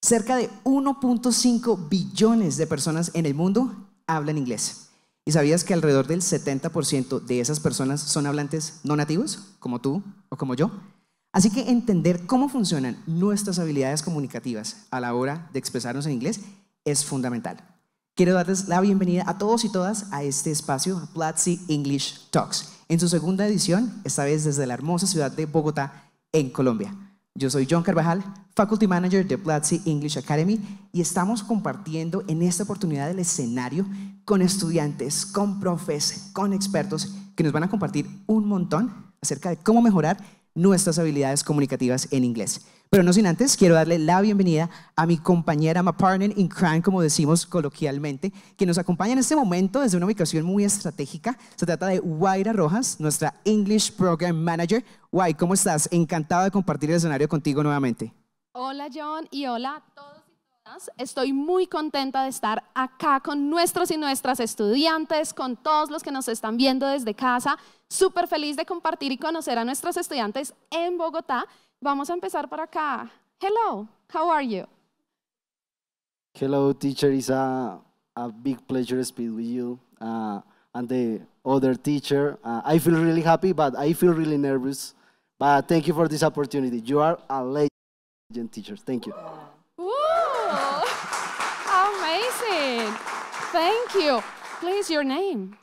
Cerca de 1.5 billones de personas en el mundo hablan inglés. ¿Y sabías que alrededor del 70% de esas personas son hablantes no nativos, como tú o como yo? Así que entender cómo funcionan nuestras habilidades comunicativas a la hora de expresarnos en inglés es fundamental. Quiero darles la bienvenida a todos y todas a este espacio, Platzi English Talks, en su segunda edición, esta vez desde la hermosa ciudad de Bogotá, en Colombia. Yo soy John Carvajal, Faculty Manager de Platzi English Academy, y estamos compartiendo en esta oportunidad el escenario con estudiantes, con profes, con expertos que nos van a compartir un montón acerca de cómo mejorar nuestras habilidades comunicativas en inglés. Pero no sin antes, quiero darle la bienvenida a mi compañera, my partner in crime, como decimos coloquialmente, que nos acompaña en este momento desde una ubicación muy estratégica. Se trata de Guaira Rojas, nuestra English Program Manager. Guay, ¿cómo estás? Encantado de compartir el escenario contigo nuevamente. Hola John y hola a todos y todas. Estoy muy contenta de estar acá con nuestros y nuestras estudiantes, con todos los que nos están viendo desde casa. Súper feliz de compartir y conocer a nuestros estudiantes en Bogotá. Vamos a empezar por acá. Hello, how are you? Hello, teacher. It's a big pleasure to speak with you and the other teacher. I feel really happy, but I feel really nervous. But thank you for this opportunity. You are a legend, teacher. Thank you. Ooh, amazing. Thank you. Please, your name.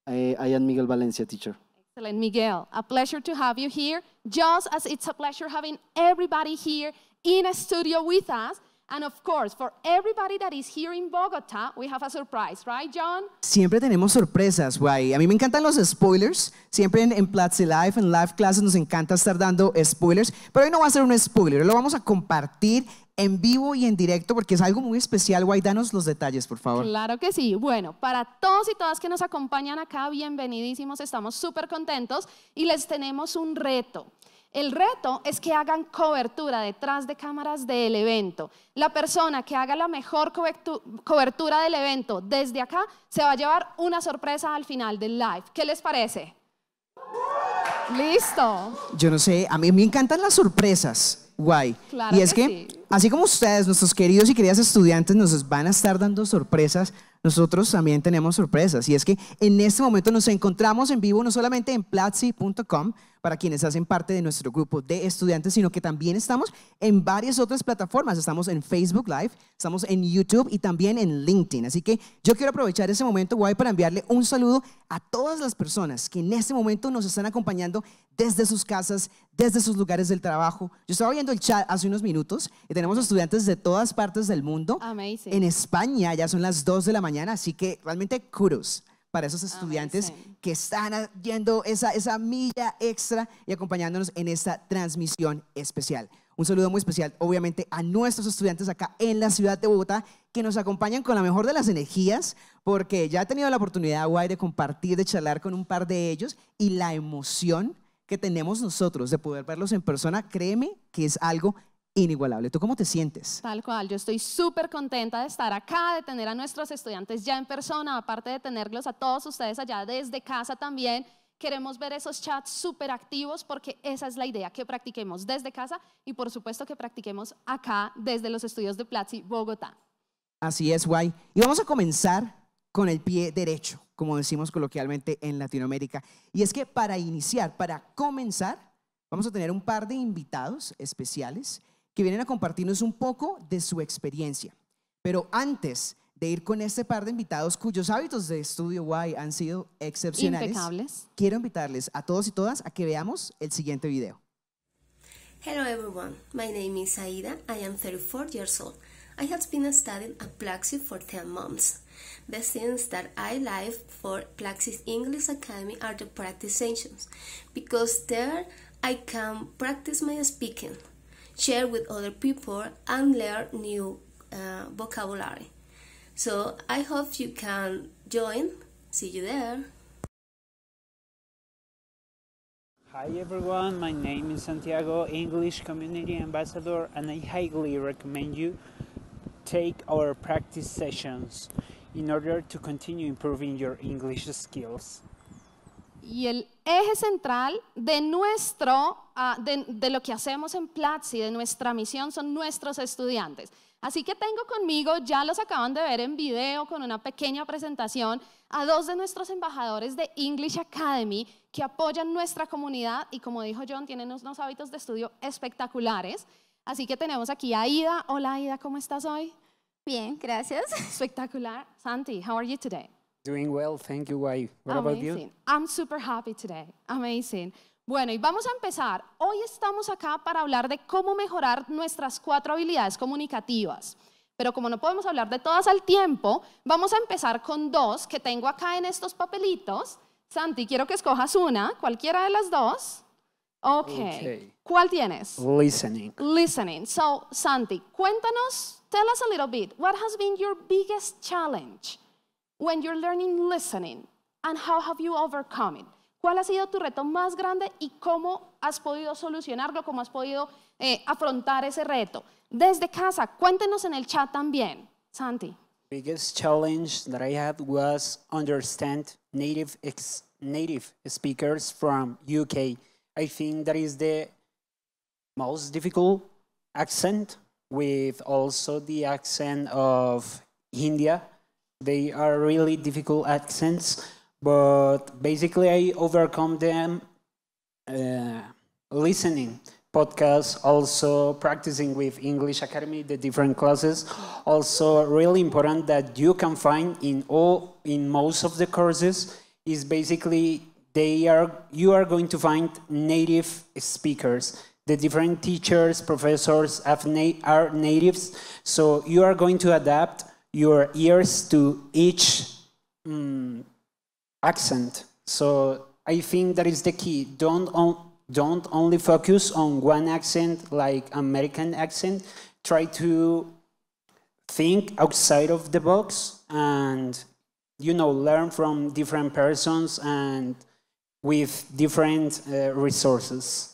I am Miguel Valencia, teacher. Excellent, Miguel. A pleasure to have you here, just as it's a pleasure having everybody here in a studio with us. And of course, for everybody that is here in Bogotá, we have a surprise, right, John? Siempre tenemos sorpresas, guay. A mí me encantan los spoilers. Siempre en Platzi Live, en live classes, nos encanta estar dando spoilers. Pero hoy no va a ser un spoiler, lo vamos a compartir en vivo y en directo porque es algo muy especial. Guay, danos los detalles, por favor. Claro que sí. Bueno, para todos y todas que nos acompañan acá, bienvenidísimos, estamos súper contentos y les tenemos un reto. El reto es que hagan cobertura detrás de cámaras del evento. La persona que haga la mejor cobertura del evento desde acá se va a llevar una sorpresa al final del live. ¿Qué les parece? ¿Listo? Yo no sé, a mí me encantan las sorpresas. Guay. Claro y es que sí. Así como ustedes, nuestros queridos y queridas estudiantes, nos van a estar dando sorpresas, nosotros también tenemos sorpresas. Y es que en este momento nos encontramos en vivo no solamente en platzi.com para quienes hacen parte de nuestro grupo de estudiantes, sino que también estamos en varias otras plataformas. Estamos en Facebook Live, estamos en YouTube y también en LinkedIn. Así que yo quiero aprovechar ese momento, guay, para enviarle un saludo a todas las personas que en este momento nos están acompañando desde sus casas, desde sus lugares del trabajo. Yo estaba viendo el chat hace unos minutos y tenemos estudiantes de todas partes del mundo. Amazing. En España ya son las 2 de la mañana, así que realmente kudos para esos estudiantes que están yendo esa milla extra y acompañándonos en esta transmisión especial. Un saludo muy especial, obviamente, a nuestros estudiantes acá en la ciudad de Bogotá que nos acompañan con la mejor de las energías, porque ya he tenido la oportunidad, guay, de compartir, de charlar con un par de ellos y la emoción que tenemos nosotros de poder verlos en persona, créeme que es algo inigualable. ¿Tú cómo te sientes? Tal cual, yo estoy súper contenta de estar acá, de tener a nuestros estudiantes ya en persona, aparte de tenerlos a todos ustedes allá desde casa también. Queremos ver esos chats súper activos porque esa es la idea, que practiquemos desde casa y por supuesto que practiquemos acá desde los estudios de Platzi, Bogotá. Así es, guay. Y vamos a comenzar con el pie derecho, como decimos coloquialmente en Latinoamérica. Y es que para iniciar, para comenzar, vamos a tener un par de invitados especiales que vienen a compartirnos un poco de su experiencia. Pero antes de ir con este par de invitados cuyos hábitos de estudio guay han sido excepcionales, impecables, quiero invitarles a todos y todas a que veamos el siguiente video. Hello everyone, my name is Aida, I am 34 years old. I have been studying at Platzi for 10 months. The things that I like for Platzi's English Academy are the practice sessions, because there I can practice my speaking, share with other people, and learn new vocabulary. So I hope you can join. See you there. Hi everyone, my name is Santiago, English Community Ambassador, and I highly recommend you take our practice sessions in order to continue improving your English skills. Y el eje central de nuestro de lo que hacemos en Platzi, de nuestra misión, son nuestros estudiantes. Así que tengo conmigo, ya los acaban de ver en video con una pequeña presentación, a dos de nuestros embajadores de English Academy que apoyan nuestra comunidad y, como dijo John, tienen unos hábitos de estudio espectaculares. Así que tenemos aquí a Aida. Hola Aida, ¿cómo estás hoy? Bien, gracias. Espectacular. Santi, how are you today? Doing well, thank you. Why? What about you? Amazing. I'm super happy today. Amazing. Bueno, y vamos a empezar. Hoy estamos acá para hablar de cómo mejorar nuestras 4 habilidades comunicativas. Pero como no podemos hablar de todas al tiempo, vamos a empezar con 2 que tengo acá en estos papelitos. Santi, quiero que escojas una, cualquiera de las 2. Okay. ¿Cuál tienes? Listening. Listening. So, Santi, cuéntanos, tell us a little bit, what has been your biggest challenge when you're learning listening and how have you overcome it? ¿Cuál ha sido tu reto más grande y cómo has podido solucionarlo, cómo has podido afrontar ese reto? Desde casa, cuéntenos en el chat también. Santi. Biggest challenge that I had was understand native speakers from UK. I think that is the most difficult accent, with also the accent of India. They are really difficult accents, but basically I overcome them listening podcasts, also practicing with English Academy, the different classes. Also really important that you can find in most of the courses is basically you are going to find native speakers. The different teachers, professors are natives, so you are going to adapt your ears to each accent. So I think that is the key. Don't only focus on one accent, like American accent. Try to think outside of the box and, learn from different persons and with different resources.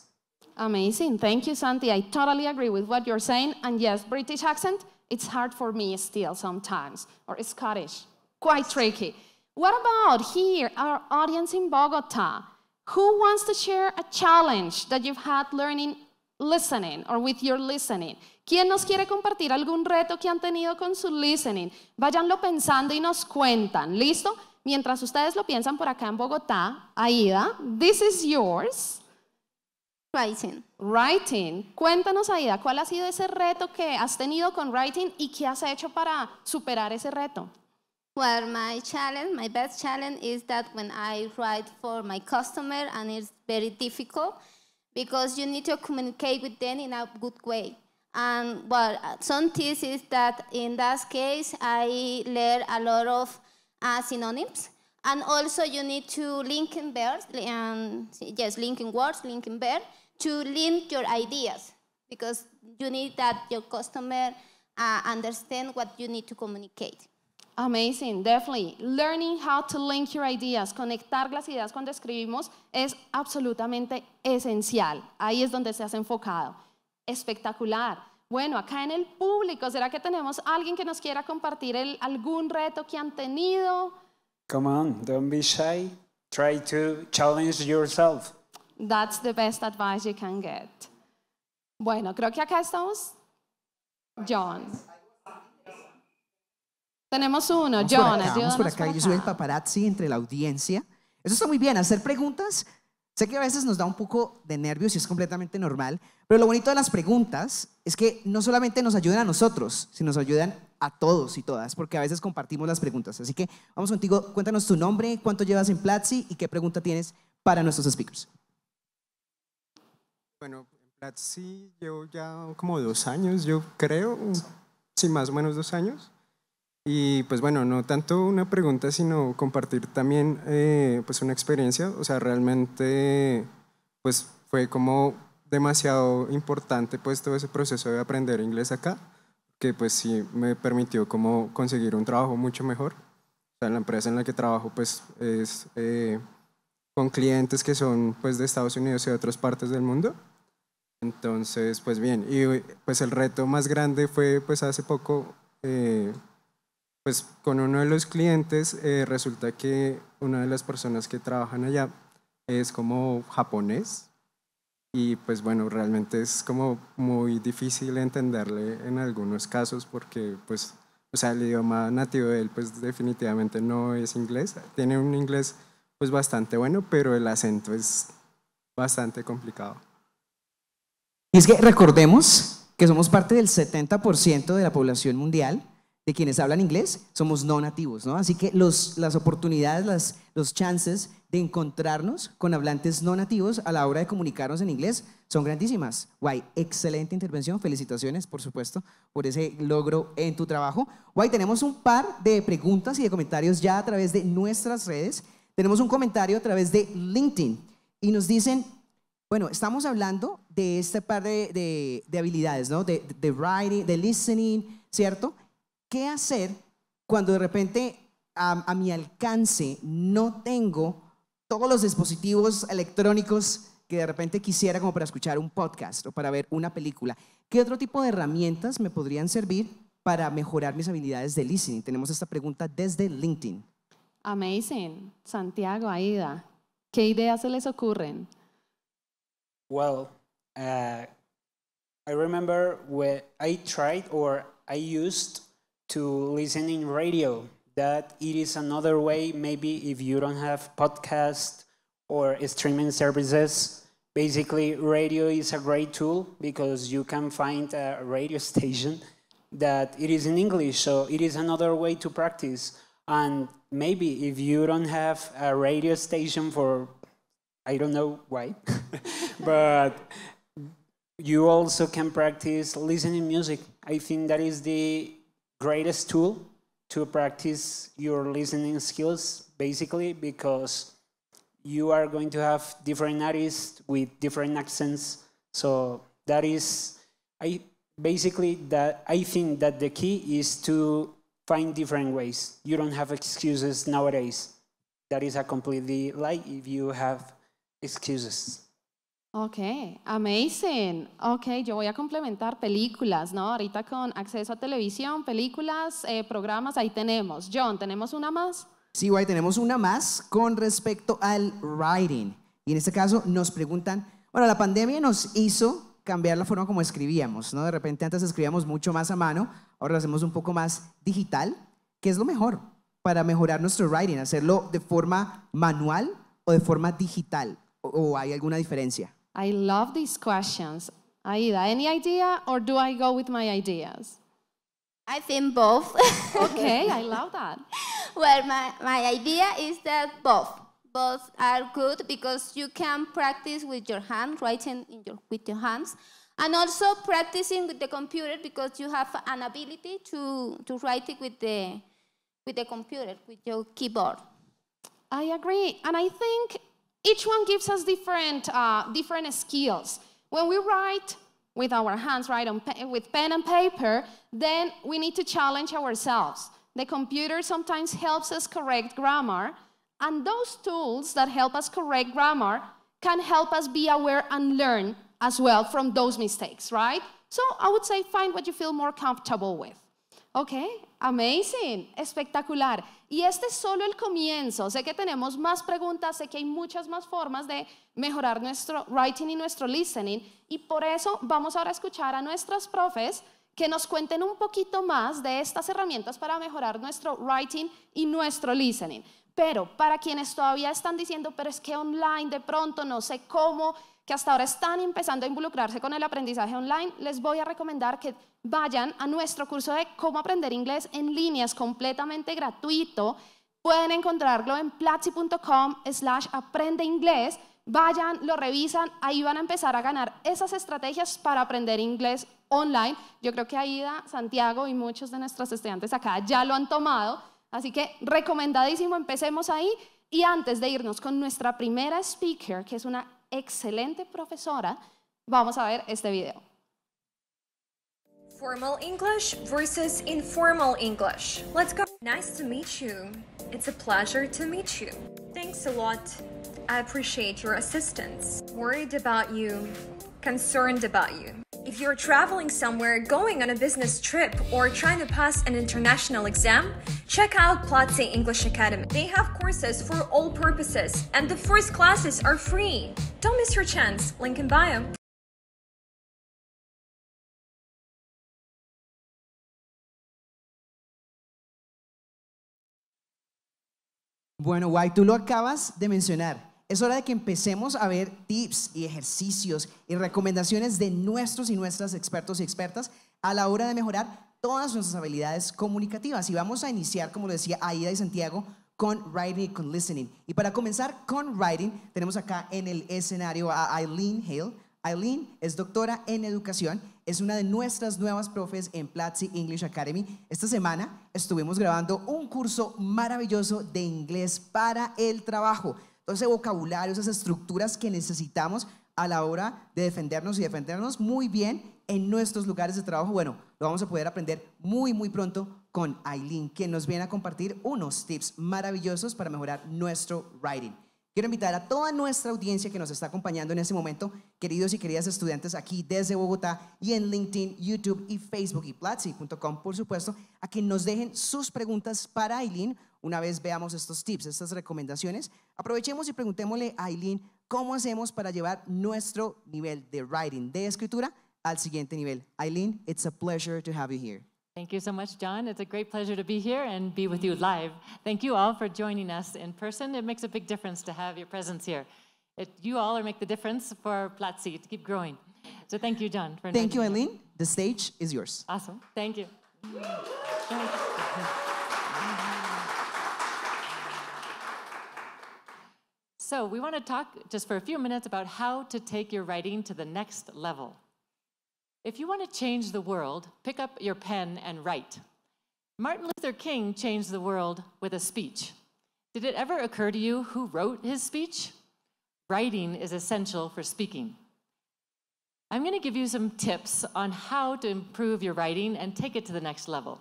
Amazing. Thank you, Santi. I totally agree with what you're saying. And yes, British accent, it's hard for me still sometimes. Or Scottish, quite tricky. What about here, our audience in Bogota? Who wants to share a challenge that you've had learning listening or with your listening? ¿Quién nos quiere compartir algún reto que han tenido con su listening? Váyanlo pensando y nos cuentan. ¿Listo? Mientras ustedes lo piensan por acá en Bogotá, Aida, this is yours. Writing. Writing. Cuéntanos, Aida, ¿cuál ha sido ese reto que has tenido con writing y qué has hecho para superar ese reto? Well, my best challenge is that when I write for my customer, and it's very difficult because you need to communicate with them in a good way. And well, some tips is that in that case, I learn a lot of synonyms. And also you need to link in verbs, linking words, linking verbs, to link your ideas, because you need that your customer understand what you need to communicate. Amazing, definitely. Learning how to link your ideas, conectar las ideas cuando escribimos es absolutamente esencial. Ahí es donde se has enfocado. Espectacular. Bueno, acá en el público, ¿será que tenemos alguien que nos quiera compartir algún reto que han tenido? Come on, don't be shy. Try to challenge yourself. That's the best advice you can get. Bueno, creo que acá estamos. John. Tenemos uno. John, vamos por acá. Yo soy el paparazzi entre la audiencia. Eso está muy bien, hacer preguntas. Sé que a veces nos da un poco de nervios y es completamente normal, pero lo bonito de las preguntas es que no solamente nos ayudan a nosotros, sino nos ayudan a todos y todas, porque a veces compartimos las preguntas. Así que vamos contigo, cuéntanos tu nombre, cuánto llevas en Platzi y qué pregunta tienes para nuestros speakers. Bueno, en Platzi llevo ya como 2 años, yo creo, sí, más o menos 2 años. Y pues bueno, no tanto una pregunta, sino compartir también pues una experiencia. O sea, realmente pues fue como demasiado importante pues todo ese proceso de aprender inglés acá, que pues sí me permitió como conseguir un trabajo mucho mejor. O sea, la empresa en la que trabajo pues es con clientes que son pues de Estados Unidos y de otras partes del mundo. Entonces pues bien, y pues el reto más grande fue pues hace poco pues con uno de los clientes resulta que una de las personas que trabajan allá es como japonés y pues bueno, realmente es como muy difícil entenderle en algunos casos porque pues, o sea, el idioma nativo de él pues definitivamente no es inglés, tiene un inglés pues bastante bueno, pero el acento es bastante complicado. Y es que recordemos que somos parte del 70% de la población mundial de quienes hablan inglés, somos no nativos, ¿no? Así que las oportunidades, los chances de encontrarnos con hablantes no nativos a la hora de comunicarnos en inglés son grandísimas. Guay, excelente intervención, felicitaciones, por supuesto, por ese logro en tu trabajo. Guay, tenemos un par de preguntas y de comentarios ya a través de nuestras redes. Tenemos un comentario a través de LinkedIn y nos dicen, bueno, estamos hablando de este par de habilidades, ¿no? De writing, de listening, ¿cierto? ¿Qué hacer cuando de repente a mi alcance no tengo todos los dispositivos electrónicos que de repente quisiera como para escuchar un podcast o para ver una película? ¿Qué otro tipo de herramientas me podrían servir para mejorar mis habilidades de listening? Tenemos esta pregunta desde LinkedIn. Amazing. Santiago, Aida, ¿qué ideas se les ocurren? Well, I remember when I tried or I used to listen in radio, that it is another way, maybe if you don't have podcast or streaming services. Basically, radio is a great tool because you can find a radio station that it is in English, so it is another way to practice. And maybe if you don't have a radio station for, I don't know why, but you also can practice listening music. I think that is the greatest tool to practice your listening skills, basically, because you are going to have different artists with different accents. So that is, I think that the key is to find different ways. You don't have excuses nowadays. That is a completely lie if you have excuses. Ok, amazing. Ok, yo voy a complementar películas, ¿no? Ahorita con acceso a televisión, películas, programas, ahí tenemos. John, ¿tenemos una más? Sí, guay, tenemos una más con respecto al writing. Y en este caso nos preguntan, bueno, la pandemia nos hizo cambiar la forma como escribíamos, ¿no? De repente antes escribíamos mucho más a mano, ahora lo hacemos un poco más digital. ¿Qué es lo mejor para mejorar nuestro writing? ¿Hacerlo de forma manual o de forma digital? ¿O hay alguna diferencia? I love these questions. Aida, any idea or do I go with my ideas? I think both. Okay, I love that. Well, my idea is that both are good because you can practice with your hand, writing with your hands, and also practicing with the computer because you have an ability to write it with the computer, with your keyboard. I agree, and I think each one gives us different skills. When we write with our hands, with pen and paper, then we need to challenge ourselves. The computer sometimes helps us correct grammar, and those tools that help us correct grammar can help us be aware and learn as well from those mistakes, right? So I would say find what you feel more comfortable with. Okay, amazing, espectacular. Y este es solo el comienzo. Sé que tenemos más preguntas, sé que hay muchas más formas de mejorar nuestro writing y nuestro listening, y por eso vamos ahora a escuchar a nuestras profes que nos cuenten un poquito más de estas herramientas para mejorar nuestro writing y nuestro listening. Pero para quienes todavía están diciendo, pero es que online de pronto no sé cómo, que hasta ahora están empezando a involucrarse con el aprendizaje online, les voy a recomendar que vayan a nuestro curso de cómo aprender inglés en línea, es completamente gratuito. Pueden encontrarlo en platzi.com/aprendeinglés. Vayan, lo revisan, ahí van a empezar a ganar esas estrategias para aprender inglés online. Yo creo que Aida, Santiago y muchos de nuestros estudiantes acá ya lo han tomado, así que recomendadísimo, empecemos ahí. Y antes de irnos con nuestra primera speaker, que es una excelente profesora, vamos a ver este video. Formal English versus informal English. Let's go. Nice to meet you. It's a pleasure to meet you. Thanks a lot. I appreciate your assistance. Worried about you. Concerned about you. If you're traveling somewhere, going on a business trip, or trying to pass an international exam, check out Platzi English Academy. They have courses for all purposes, and the first classes are free. Don't miss your chance. Link in bio. Bueno, Guay, tú lo acabas de mencionar. Es hora de que empecemos a ver tips y ejercicios y recomendaciones de nuestros y nuestras expertos y expertas a la hora de mejorar todas nuestras habilidades comunicativas. Y vamos a iniciar, como lo decía Aida y Santiago, con writing y con listening. Y para comenzar con writing, tenemos acá en el escenario a Aileen Hale. Aileen es doctora en educación, es una de nuestras nuevas profes en Platzi English Academy. Esta semana estuvimos grabando un curso maravilloso de inglés para el trabajo. Todo ese vocabulario, esas estructuras que necesitamos a la hora de defendernos y defendernos muy bien en nuestros lugares de trabajo. Bueno, lo vamos a poder aprender muy pronto con Aileen, quien nos viene a compartir unos tips maravillosos para mejorar nuestro writing. Quiero invitar a toda nuestra audiencia que nos está acompañando en este momento, queridos y queridas estudiantes aquí desde Bogotá y en LinkedIn, YouTube y Facebook y Platzi.com, por supuesto, a que nos dejen sus preguntas para Aileen. Una vez veamos estos tips, estas recomendaciones, aprovechemos y preguntémosle a Aileen cómo hacemos para llevar nuestro nivel de writing, de escritura, al siguiente nivel. Aileen, it's a pleasure to have you here. Thank you so much, John. It's a great pleasure to be here and be with you live. Thank you all for joining us in person. It makes a big difference to have your presence here. You all are make the difference for Platzi to keep growing. So thank you, John. Thank you, Aileen. The stage is yours. Awesome. Thank you. So we want to talk just for a few minutes about how to take your writing to the next level. If you want to change the world, pick up your pen and write. Martin Luther King changed the world with a speech. Did it ever occur to you who wrote his speech? Writing is essential for speaking. I'm going to give you some tips on how to improve your writing and take it to the next level.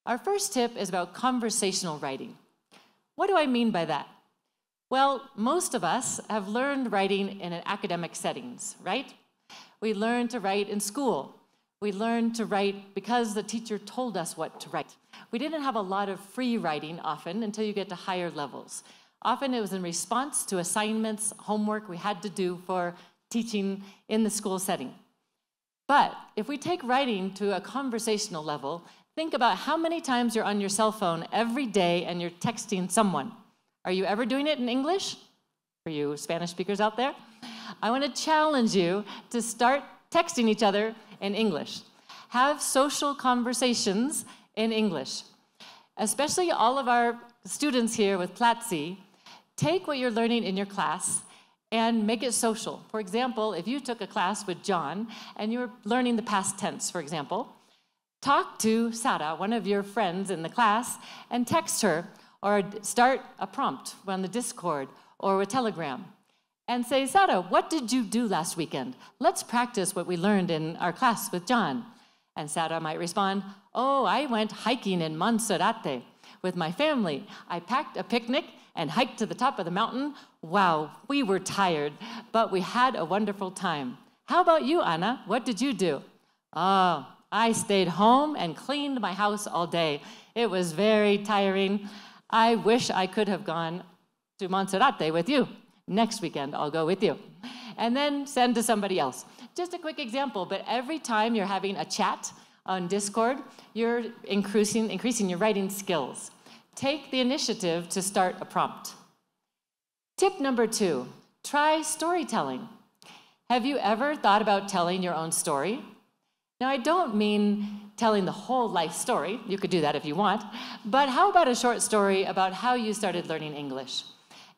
Our first tip is about conversational writing. What do I mean by that? Well, most of us have learned writing in academic settings, right? We learn to write in school. We learn to write because the teacher told us what to write. We didn't have a lot of free writing often until you get to higher levels. Often it was in response to assignments, homework we had to do for teaching in the school setting. But if we take writing to a conversational level, think about how many times you're on your cell phone every day and you're texting someone. Are you ever doing it in English? For you Spanish speakers out there? I want to challenge you to start texting each other in English. Have social conversations in English. Especially all of our students here with Platzi, take what you're learning in your class and make it social. For example, if you took a class with John and you were learning the past tense, for example, talk to Sara, one of your friends in the class, and text her or start a prompt on the Discord or a Telegram. And say, Sara, what did you do last weekend? Let's practice what we learned in our class with John. And Sara might respond, oh, I went hiking in Monserrate with my family. I packed a picnic and hiked to the top of the mountain. Wow, we were tired, but we had a wonderful time. How about you, Anna? What did you do? Oh, I stayed home and cleaned my house all day. It was very tiring. I wish I could have gone to Monserrate with you. Next weekend, I'll go with you. And then send to somebody else. Just a quick example, but every time you're having a chat on Discord, you're increasing your writing skills. Take the initiative to start a prompt. Tip number 2, try storytelling. Have you ever thought about telling your own story? Now, I don't mean telling the whole life story. You could do that if you want. But how about a short story about how you started learning English?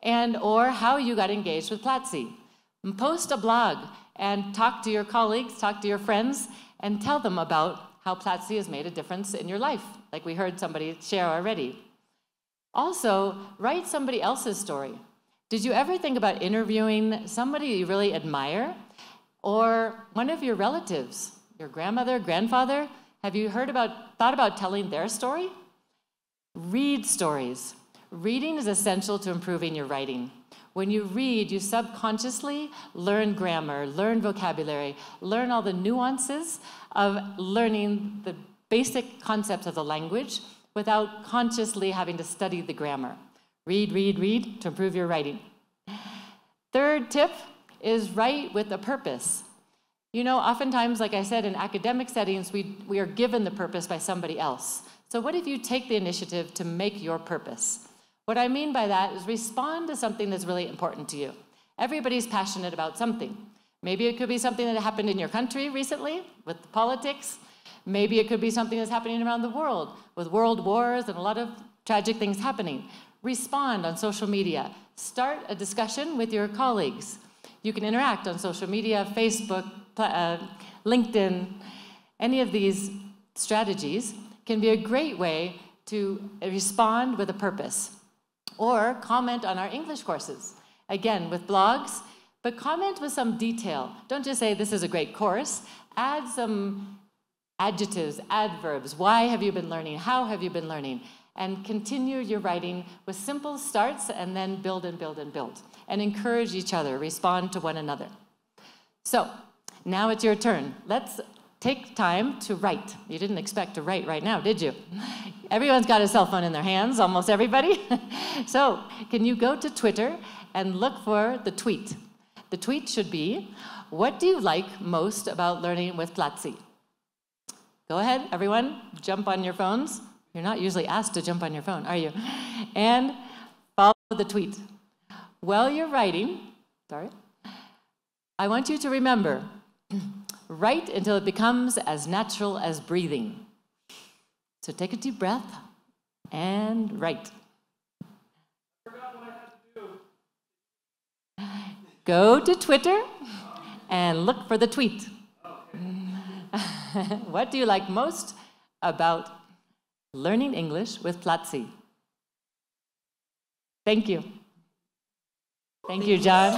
Or how you got engaged with Platzi. Post a blog and talk to your colleagues, talk to your friends, and tell them about how Platzi has made a difference in your life, like we heard somebody share already. Also, write somebody else's story. Did you ever think about interviewing somebody you really admire? Or one of your relatives, your grandmother, grandfather? Have you thought about telling their story? Read stories. Reading is essential to improving your writing. When you read, you subconsciously learn grammar, learn vocabulary, learn all the nuances of learning the basic concepts of the language without consciously having to study the grammar. Read, read, read to improve your writing. Third tip is write with a purpose. You know, oftentimes, like I said, in academic settings, we are given the purpose by somebody else. So what if you take the initiative to make your purpose? What I mean by that is respond to something that's really important to you. Everybody's passionate about something. Maybe it could be something that happened in your country recently with politics. Maybe it could be something that's happening around the world with world wars and a lot of tragic things happening. Respond on social media. Start a discussion with your colleagues. You can interact on social media, Facebook, LinkedIn. Any of these strategies can be a great way to respond with a purpose. Or comment on our English courses. Again, with blogs, but comment with some detail. Don't just say, this is a great course. Add some adjectives, adverbs. Why have you been learning? How have you been learning? And continue your writing with simple starts and then build and build and build. And encourage each other, respond to one another. So, now it's your turn. Let's take time to write. You didn't expect to write right now, did you? Everyone's got a cell phone in their hands, almost everybody. So, can you go to Twitter and look for the tweet? The tweet should be, what do you like most about learning with Platzi? Go ahead, everyone, jump on your phones. You're not usually asked to jump on your phone, are you? And follow the tweet. While you're writing, I want you to remember, write until it becomes as natural as breathing. So take a deep breath and write. I forgot what I had to do. Go to Twitter and look for the tweet. Okay. What do you like most about learning English with Platzi? Thank you. Thank you, John.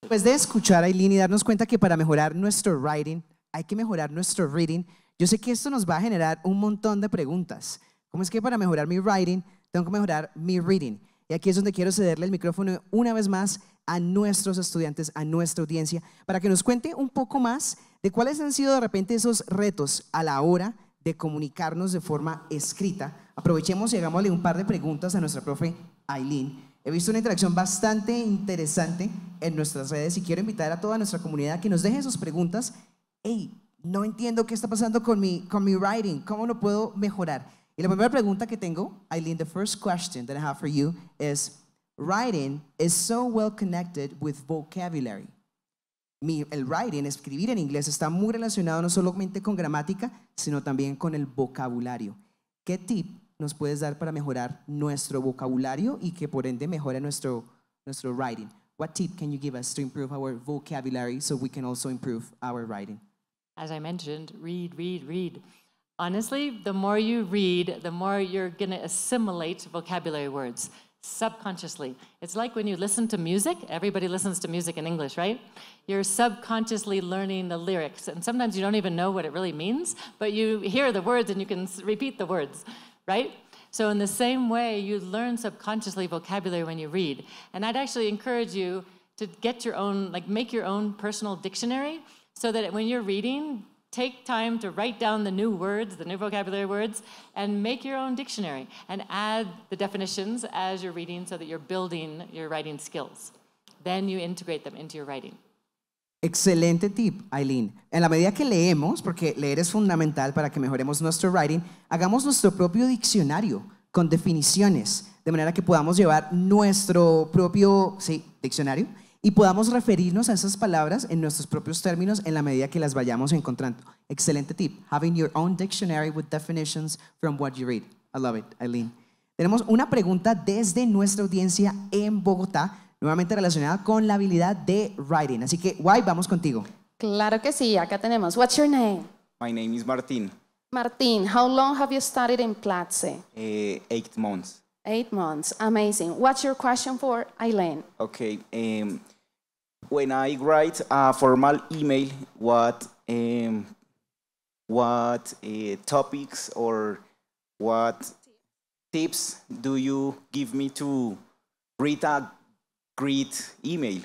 Después de escuchar a Aileen y darnos cuenta que para mejorar nuestro writing hay que mejorar nuestro reading, yo sé que esto nos va a generar un montón de preguntas. ¿Cómo es que para mejorar mi writing tengo que mejorar mi reading? Y aquí es donde quiero cederle el micrófono una vez más a nuestros estudiantes, a nuestra audiencia, para que nos cuente un poco más de cuáles han sido de repente esos retos a la hora de comunicarnos de forma escrita. Aprovechemos y hagámosle un par de preguntas a nuestra profe Aileen. He visto una interacción bastante interesante en nuestras redes y quiero invitar a toda nuestra comunidad que nos deje sus preguntas. Hey, no entiendo qué está pasando con mi writing, ¿cómo lo puedo mejorar? Y la primera pregunta que tengo, Aileen, the first question that I have for you is, writing is so well connected with vocabulary. El writing, escribir en inglés, está muy relacionado no solamente con gramática, sino también con el vocabulario. ¿Qué tip nos puedes dar para mejorar nuestro vocabulario y que por ende mejore nuestro writing? What tip can you give us to improve our vocabulary so we can also improve our writing? As I mentioned, read, read, read. Honestly, the more you read, the more you're going to assimilate vocabulary words subconsciously. It's like when you listen to music. Everybody listens to music in English, right? You're subconsciously learning the lyrics, and sometimes you don't even know what it really means, but you hear the words and you can repeat the words, right? So in the same way, you learn subconsciously vocabulary when you read. And I'd actually encourage you to get your own, make your own personal dictionary, so that when you're reading, take time to write down the new words, the new vocabulary words, and make your own dictionary and add the definitions as you're reading so that you're building your writing skills. Then you integrate them into your writing. Excelente tip, Aileen. En la medida que leemos, porque leer es fundamental para que mejoremos nuestro writing, hagamos nuestro propio diccionario con definiciones, de manera que podamos llevar nuestro propio diccionario y podamos referirnos a esas palabras en nuestros propios términos en la medida que las vayamos encontrando. Excelente tip. Having your own dictionary with definitions from what you read. I love it, Aileen. Tenemos una pregunta desde nuestra audiencia en Bogotá, nuevamente relacionada con la habilidad de writing. Así que, Guay, vamos contigo. Claro que sí, acá tenemos. What's your name? My name is Martin. Martin, how long have you studied in Platzi? 8 months. 8 months, amazing. What's your question for Aileen? Okay. When I write a formal email, what what topics or what tips do you give me to read a great email,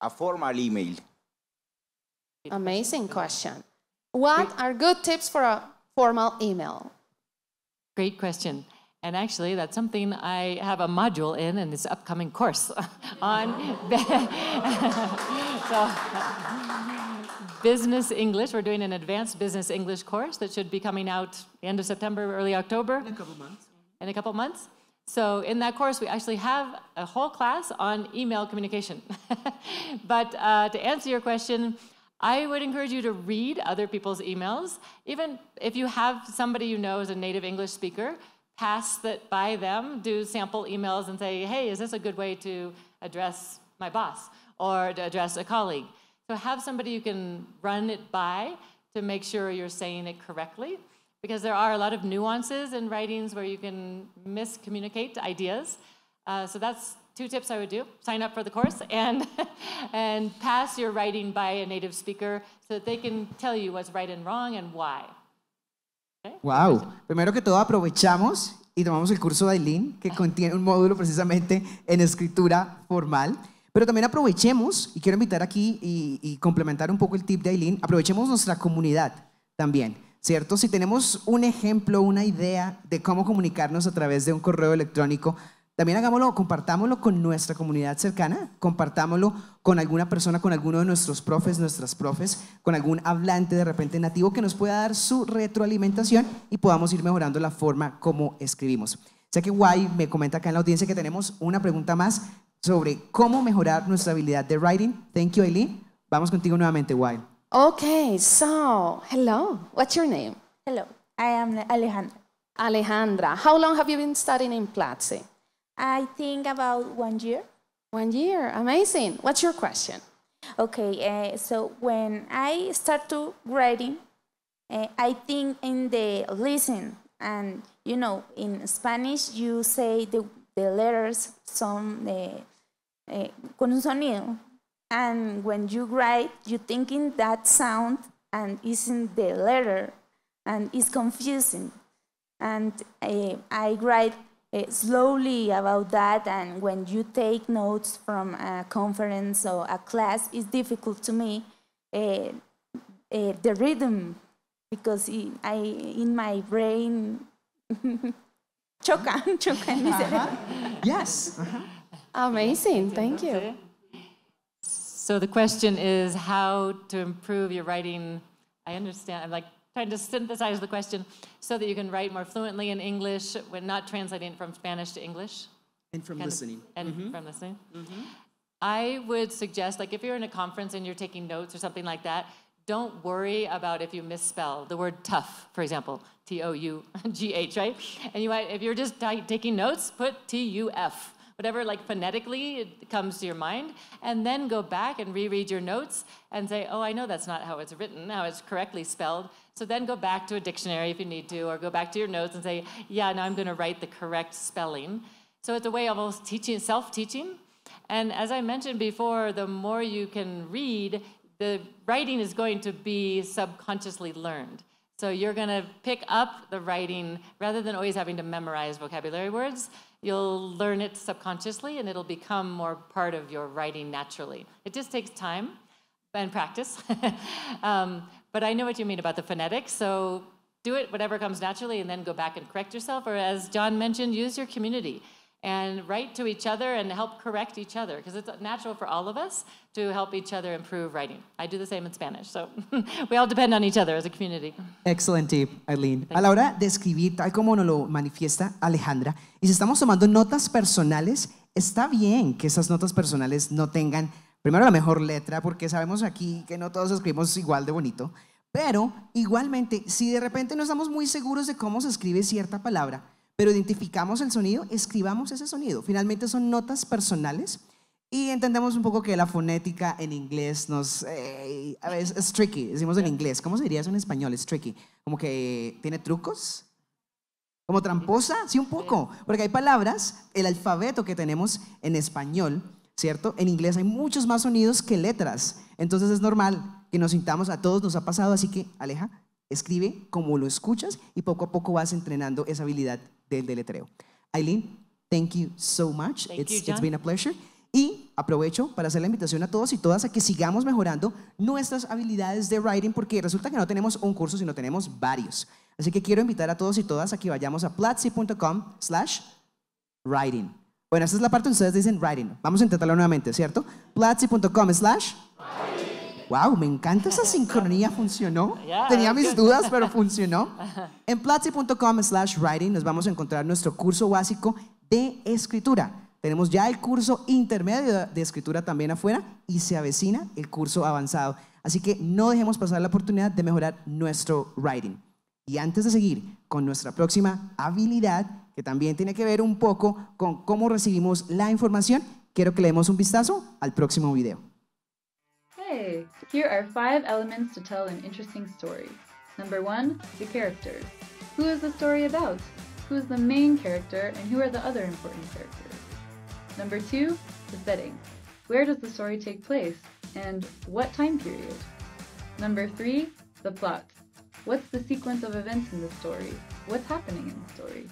a formal email? Amazing question. What are good tips for a formal email? Great question. And actually, that's something I have a module in this upcoming course on so, business English. We're doing an advanced business English course that should be coming out the end of September, early October. In a couple months. In a couple months. So in that course, we actually have a whole class on email communication. But to answer your question, I would encourage you to read other people's emails. Even if you have somebody you know is a native English speaker, pass that by them, do sample emails and say, hey, is this a good way to address my boss or to address a colleague? So have somebody you can run it by to make sure you're saying it correctly, because there are a lot of nuances in writings where you can miscommunicate ideas. So that's 2 tips I would do. Sign up for the course and pass your writing by a native speaker so that they can tell you what's right and wrong and why. Okay? Wow. Primero que todo aprovechamos y tomamos el curso de Aileen, que contiene un módulo precisamente en escritura formal. Pero también aprovechemos, y quiero invitar aquí y complementar un poco el tip de Aileen, aprovechemos nuestra comunidad también, ¿cierto? Si tenemos un ejemplo, una idea de cómo comunicarnos a través de un correo electrónico, también hagámoslo, compartámoslo con nuestra comunidad cercana, compartámoslo con alguna persona, con alguno de nuestros profes, nuestras profes, con algún hablante de repente nativo que nos pueda dar su retroalimentación y podamos ir mejorando la forma como escribimos. Sé que Guay me comenta acá en la audiencia que tenemos una pregunta más sobre cómo mejorar nuestra habilidad de writing. Thank you, Aileen. Vamos contigo nuevamente, Guay. Okay, so hello. What's your name? Hello, I am Alejandra. Alejandra. How long have you been studying in Platzi? I think about 1 year. 1 year. Amazing. What's your question? Okay, so when I start to writing, I think in the listen, and you know, in Spanish you say the letters son con un sonido, and when you write, you thinking that sound and isn't the letter, and it's confusing. And I write slowly about that, and when you take notes from a conference or a class, it's difficult to me, the rhythm, because in my brain choca en mi cerebro. Yes. Amazing, thank you. So the question is how to improve your writing. I understand, I'm like trying to synthesize the question so that you can write more fluently in English when not translating from Spanish to English. And from listening. From listening. I would suggest, like if you're in a conference and you're taking notes or something like that, don't worry about if you misspell the word tough, for example, T-O-U-G-H, right? And you might, if you're just taking notes, put T-U-F. Whatever, like phonetically it comes to your mind, and then go back and reread your notes and say, oh, I know that's not how it's written, how it's correctly spelled. So then go back to a dictionary if you need to, or go back to your notes and say, yeah, now I'm going to write the correct spelling. So it's a way of almost teaching, self-teaching. And as I mentioned before, the more you can read, the writing is going to be subconsciously learned. So you're going to pick up the writing rather than always having to memorize vocabulary words. You'll learn it subconsciously, and it'll become more part of your writing naturally. It just takes time and practice. But I know what you mean about the phonetics, so do it whatever comes naturally, and then go back and correct yourself. Or as John mentioned, use your community and write to each other and help correct each other, because it's natural for all of us to help each other improve writing. I do the same in Spanish, so we all depend on each other as a community. Excellent tip, Aileen. A la hora de escribir, tal como nos lo manifiesta Alejandra, y si estamos tomando notas personales, está bien que esas notas personales no tengan, primero, la mejor letra, porque sabemos aquí que no todos escribimos igual de bonito, pero igualmente, si de repente no estamos muy seguros de cómo se escribe cierta palabra, pero identificamos el sonido, escribamos ese sonido. Finalmente son notas personales y entendemos un poco que la fonética en inglés nos, a veces es tricky, decimos en inglés. ¿Cómo se diría eso en español? Es tricky. Como que tiene trucos, como tramposa, sí, un poco. Porque hay palabras, el alfabeto que tenemos en español, ¿cierto? En inglés hay muchos más sonidos que letras. Entonces es normal que nos sintamos, a todos nos ha pasado, así que Aleja, escribe como lo escuchas y poco a poco vas entrenando esa habilidad del deletreo. Aileen, thank you so much. It's been a pleasure. Y aprovecho para hacer la invitación a todos y todas a que sigamos mejorando nuestras habilidades de writing, porque resulta que no tenemos un curso, sino tenemos varios. Así que quiero invitar a todos y todas a que vayamos a platzi.com/writing. Bueno, esta es la parte donde ustedes dicen writing. Vamos a intentarlo nuevamente, ¿cierto? Platzi.com/. Wow, me encanta esa sincronía, funcionó. Tenía mis dudas, pero funcionó. En platzi.com/writing nos vamos a encontrar nuestro curso básico de escritura. Tenemos ya el curso intermedio de escritura también afuera y se avecina el curso avanzado. Así que no dejemos pasar la oportunidad de mejorar nuestro writing. Y antes de seguir con nuestra próxima habilidad, que también tiene que ver un poco con cómo recibimos la información, quiero que le demos un vistazo al próximo video. Hey, here are 5 elements to tell an interesting story. Number 1, the characters. Who is the story about? Who is the main character and who are the other important characters? Number 2, the setting. Where does the story take place and what time period? Number 3, the plot. What's the sequence of events in the story? What's happening in the story?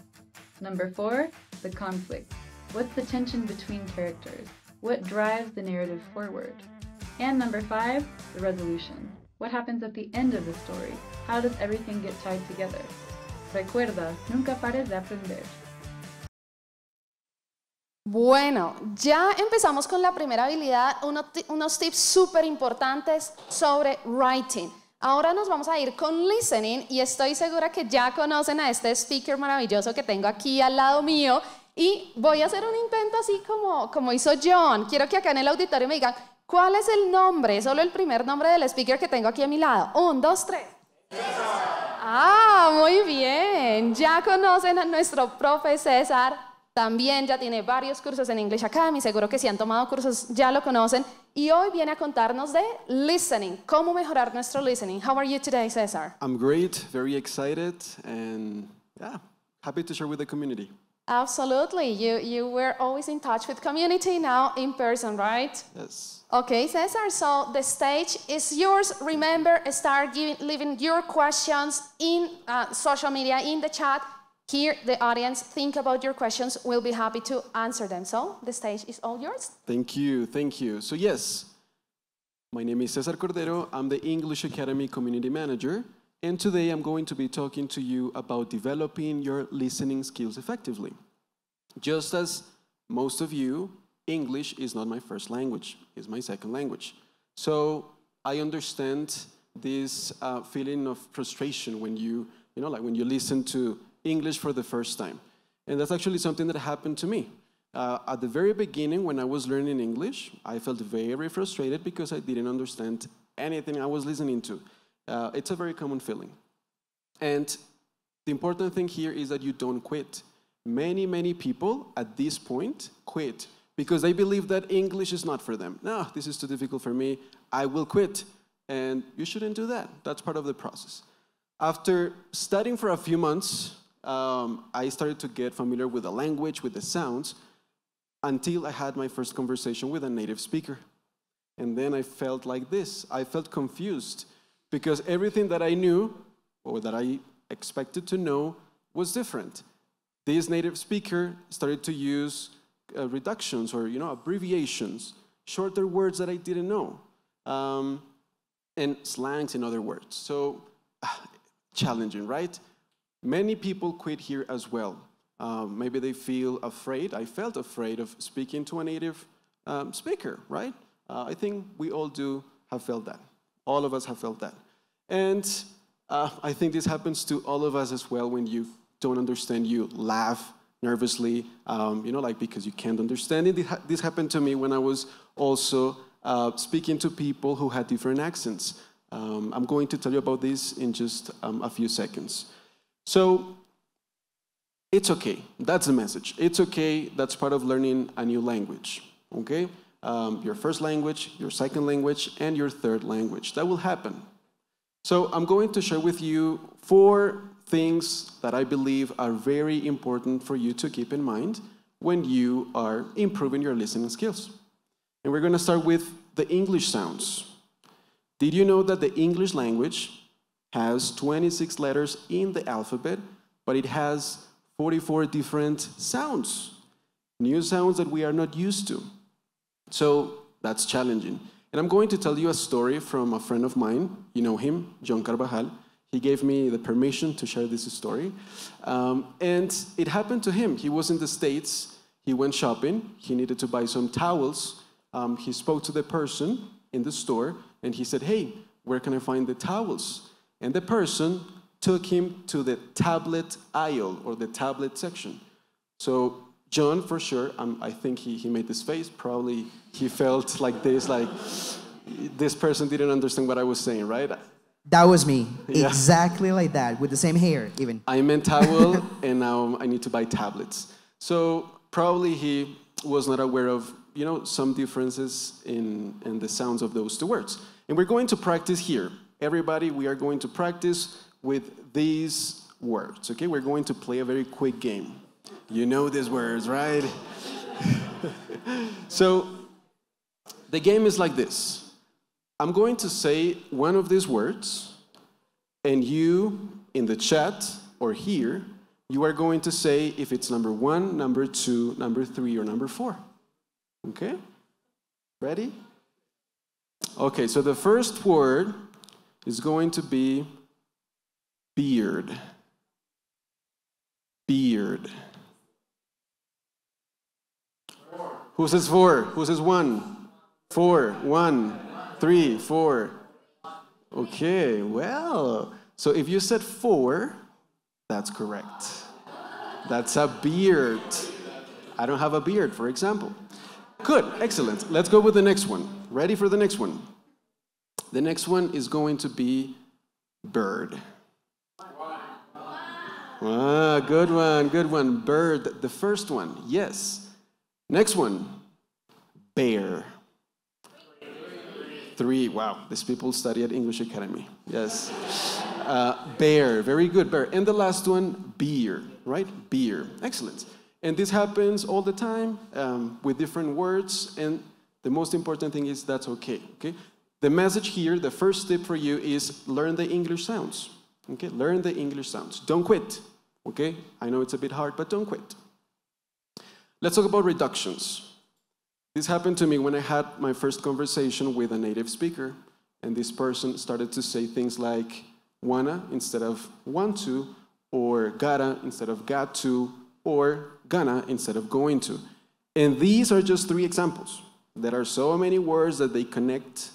Number 4, the conflict. What's the tension between characters? What drives the narrative forward? And number 5, the resolution. What happens at the end of the story? How does everything get tied together? Recuerda, nunca pares de aprender. Bueno, ya empezamos con la primera habilidad, unos tips súper importantes sobre writing. Ahora nos vamos a ir con listening y estoy segura que ya conocen a este speaker maravilloso que tengo aquí al lado mío y voy a hacer un intento así como hizo John. Quiero que acá en el auditorio me digan, ¿cuál es el nombre? Solo el primer nombre del speaker que tengo aquí a mi lado. 1, 2, 3. Ah, muy bien. Ya conocen a nuestro profe César. También ya tiene varios cursos en English Academy, seguro que si han tomado cursos ya lo conocen. Y hoy viene a contarnos de listening, cómo mejorar nuestro listening. How are you today, César? I'm great, very excited, and yeah, happy to share with the community. Absolutely. You were always in touch with community, now in person, right? Yes. Okay, César, so the stage is yours. Remember, start leaving your questions in social media, in the chat. Here, the audience, think about your questions. We'll be happy to answer them. So, the stage is all yours. Thank you, thank you. So yes, my name is César Cordero. I'm the English Academy Community Manager. And today I'm going to be talking to you about developing your listening skills effectively. Just as most of you, English is not my first language, it's my second language. So I understand this feeling of frustration when when you listen to English for the first time. And that's actually something that happened to me. At the very beginning, when I was learning English, I felt very frustrated because I didn't understand anything I was listening to. It's a very common feeling. And the important thing here is that you don't quit. Many people at this point quit because they believe that English is not for them. No, this is too difficult for me. I will quit. And you shouldn't do that. That's part of the process. After studying for a few months, I started to get familiar with the language, with the sounds, until I had my first conversation with a native speaker. And then I felt like this. I felt confused because everything that I knew or that I expected to know was different. This native speaker started to use reductions or abbreviations, shorter words that I didn't know, and slangs in other words. So challenging, right? Many people quit here as well. Maybe they feel afraid. I felt afraid of speaking to a native speaker, right? I think we all have felt that. All of us have felt that. And I think this happens to all of us as well when you don't understand, you laugh nervously, because you can't understand it. This happened to me when I was also speaking to people who had different accents. I'm going to tell you about this in just a few seconds. So it's okay. That's the message. It's okay. That's part of learning a new language, okay? Your first language, your second language, and your third language. That will happen. So I'm going to share with you 4 things that I believe are very important for you to keep in mind when you are improving your listening skills. And we're going to start with the English sounds. Did you know that the English language has 26 letters in the alphabet, but it has 44 different sounds, new sounds that we are not used to? So that's challenging. And I'm going to tell you a story from a friend of mine. You know him, John Carvajal. He gave me the permission to share this story. And it happened to him. He was in the States. He went shopping. He needed to buy some towels. He spoke to the person in the store, and he said, "Hey, where can I find the towels?" And the person took him to the tablet aisle, or the tablet section. So John, for sure, I think he made this face. Probably he felt like this person didn't understand what I was saying, right? That was me, Yeah. exactly like that, with the same hair even. I meant towel, and now I need to buy tablets. So probably he was not aware of, some differences in the sounds of those two words. And we're going to practice here. Everybody, we are going to practice with these words, okay? We're going to play a very quick game. You know these words, right? So the game is like this. I'm going to say one of these words, and you, in the chat or here, you are going to say if it's number 1, number 2, number 3, or number 4. Okay? Ready? Okay, so the first word is going to be beard. Beard. Who says 4? Who says 1? 4. 1, 3, 4. Okay, well, so if you said 4, that's correct. That's a beard. I don't have a beard, for example. Good, excellent. Let's go with the next one. Ready for the next one? The next one is going to be bird. Ah, good one, good one. Bird, the first one, yes. Next one, bear. 3, wow, these people study at English Academy, yes. Bear, very good, bear. And the last one, beer, right? Beer, excellent. And this happens all the time with different words, and the most important thing is that's okay, okay? The message here, the first tip for you is learn the English sounds, okay? Learn the English sounds. Don't quit, okay? I know it's a bit hard, but don't quit. Let's talk about reductions. This happened to me when I had my first conversation with a native speaker, and this person started to say things like wanna instead of want to, or gotta instead of got to, or gonna instead of going to. And these are just 3 examples. There are so many words that they connect,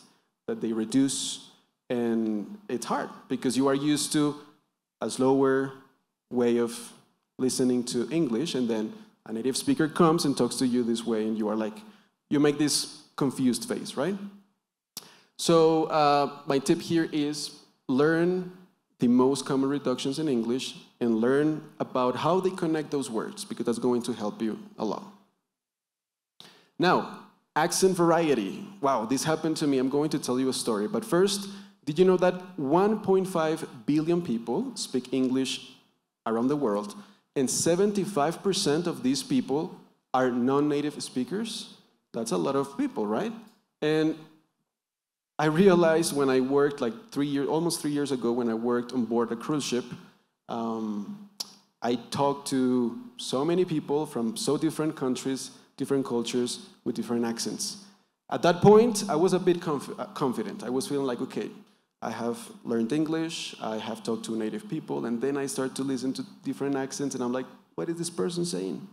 that they reduce, and it's hard because you are used to a slower way of listening to English, and then a native speaker comes and talks to you this way, and you are like, you make this confused face, right? So my tip here is learn the most common reductions in English and learn about how they connect those words, because that's going to help you a lot. Now, accent variety. Wow, this happened to me. I'm going to tell you a story. But first, did you know that 1.5 billion people speak English around the world, and 75% of these people are non-native speakers? That's a lot of people, right? And I realized when I worked like almost 3 years ago, when I worked on board a cruise ship, I talked to so many people from so different countries, different cultures, with different accents. At that point, I was a bit confident. I was feeling like, okay, I have learned English, I have talked to native people, and then I start to listen to different accents, and I'm like, what is this person saying?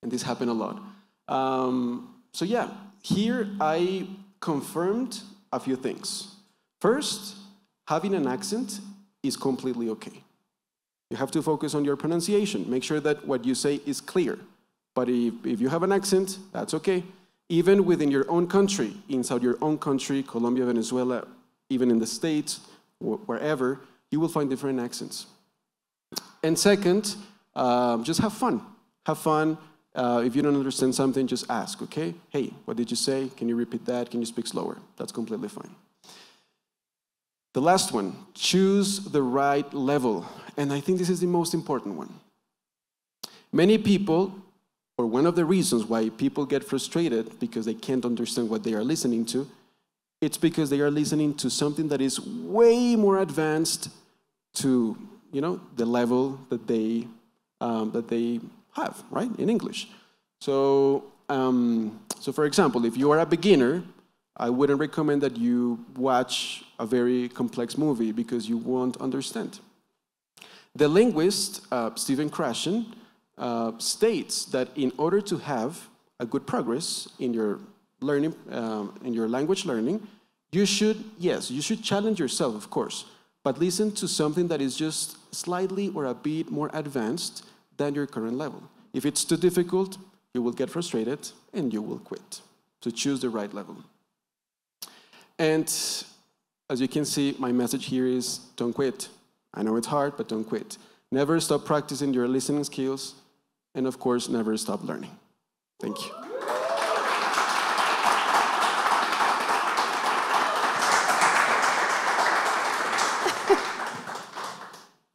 And this happened a lot. So yeah, here I confirmed a few things. First, having an accent is completely okay. You have to focus on your pronunciation. Make sure that what you say is clear. But if you have an accent, that's okay. Even within your own country, inside your own country, Colombia, Venezuela, even in the States, wherever, you will find different accents. And second, just have fun. Have fun. If you don't understand something, just ask, okay? Hey, what did you say? Can you repeat that? Can you speak slower? That's completely fine. The last one, choose the right level. And I think this is the most important one. Many people, or one of the reasons why people get frustrated because they can't understand what they are listening to, it's because they are listening to something that is way more advanced to, the level that they have, right, in English. So for example, if you are a beginner, I wouldn't recommend that you watch a very complex movie because you won't understand. The linguist, Stephen Krashen, states that in order to have a good progress in your learning, in your language learning, you should challenge yourself, of course, but listen to something that is just slightly or a bit more advanced than your current level. If it's too difficult, you will get frustrated and you will quit. So choose the right level. And as you can see, my message here is don't quit. I know it's hard, but don't quit. Never stop practicing your listening skills, and of course, never stop learning. Thank you.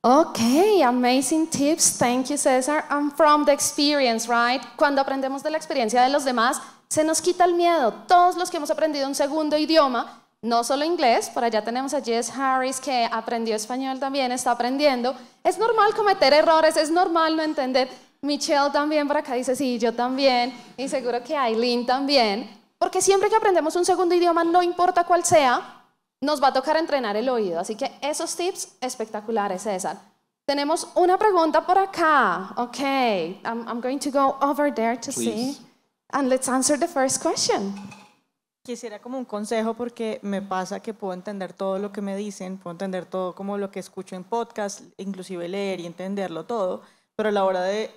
Okay, amazing tips. Thank you, César. And from the experience, right? Cuando aprendemos de la experiencia de los demás, se nos quita el miedo. Todos los que hemos aprendido un segundo idioma, no solo inglés, por allá tenemos a Jess Harris que aprendió español también, está aprendiendo. Es normal cometer errores, es normal no entender. Michelle también por acá dice, sí, yo también. Y seguro que Aileen también. Porque siempre que aprendemos un segundo idioma, no importa cuál sea, nos va a tocar entrenar el oído. Así que esos tips espectaculares, César. Tenemos una pregunta por acá. Okay, I'm going to go over there to see. And let's answer the first question. Quisiera como un consejo porque me pasa que puedo entender todo lo que me dicen, puedo entender todo como lo que escucho en podcast, inclusive leer y entenderlo todo, pero a la hora de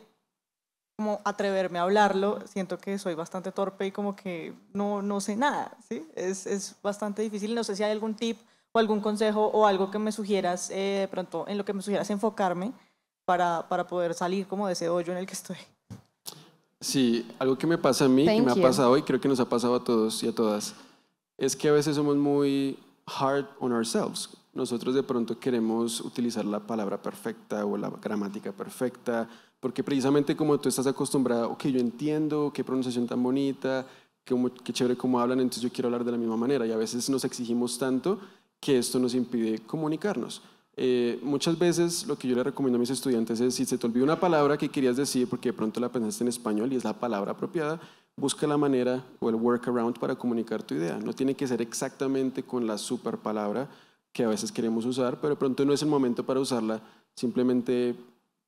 como atreverme a hablarlo, siento que soy bastante torpe y como que no sé nada, ¿sí? Es bastante difícil. No sé si hay algún tip o algún consejo o algo que me sugieras, de pronto en lo que me sugieras enfocarme para poder salir como de ese hoyo en el que estoy. Sí, algo que me pasa a mí, que me ha pasado y creo que nos ha pasado a todos y a todas, es que a veces somos muy hard on ourselves. Nosotros de pronto queremos utilizar la palabra perfecta o la gramática perfecta, porque precisamente como tú estás acostumbrado, ok, yo entiendo, qué pronunciación tan bonita, qué chévere cómo hablan, entonces yo quiero hablar de la misma manera, y a veces nos exigimos tanto que esto nos impide comunicarnos. Muchas veces lo que yo le recomiendo a mis estudiantes es, si se te olvida una palabra que querías decir porque de pronto la pensaste en español y es la palabra apropiada, busca la manera o el workaround para comunicar tu idea. No tiene que ser exactamente con la super palabra que a veces queremos usar, pero de pronto no es el momento para usarla. Simplemente,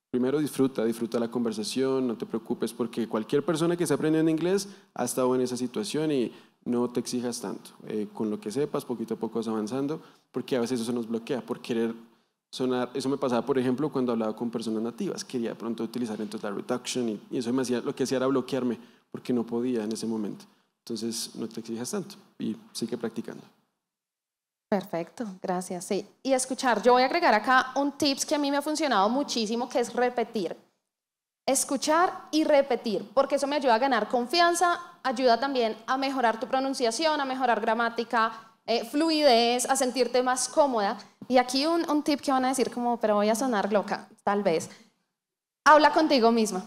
primero disfruta la conversación, no te preocupes porque cualquier persona que esté aprendiendo inglés ha estado en esa situación y no te exijas tanto. Con lo que sepas, poquito a poco vas avanzando, porque a veces eso nos bloquea por querer sonar. Eso me pasaba, por ejemplo, cuando hablaba con personas nativas. Quería de pronto utilizar entonces la reduction y eso lo que hacía era bloquearme porque no podía en ese momento. Entonces, no te exijas tanto y sigue practicando. Perfecto, gracias. Sí. Y escuchar, yo voy a agregar acá un tips que a mí me ha funcionado muchísimo, que es repetir. Escuchar y repetir, porque eso me ayuda a ganar confianza, ayuda también a mejorar tu pronunciación, a mejorar gramática, fluidez, a sentirte más cómoda. Y aquí un tip que van a decir como, pero voy a sonar loca, tal vez. Habla contigo misma.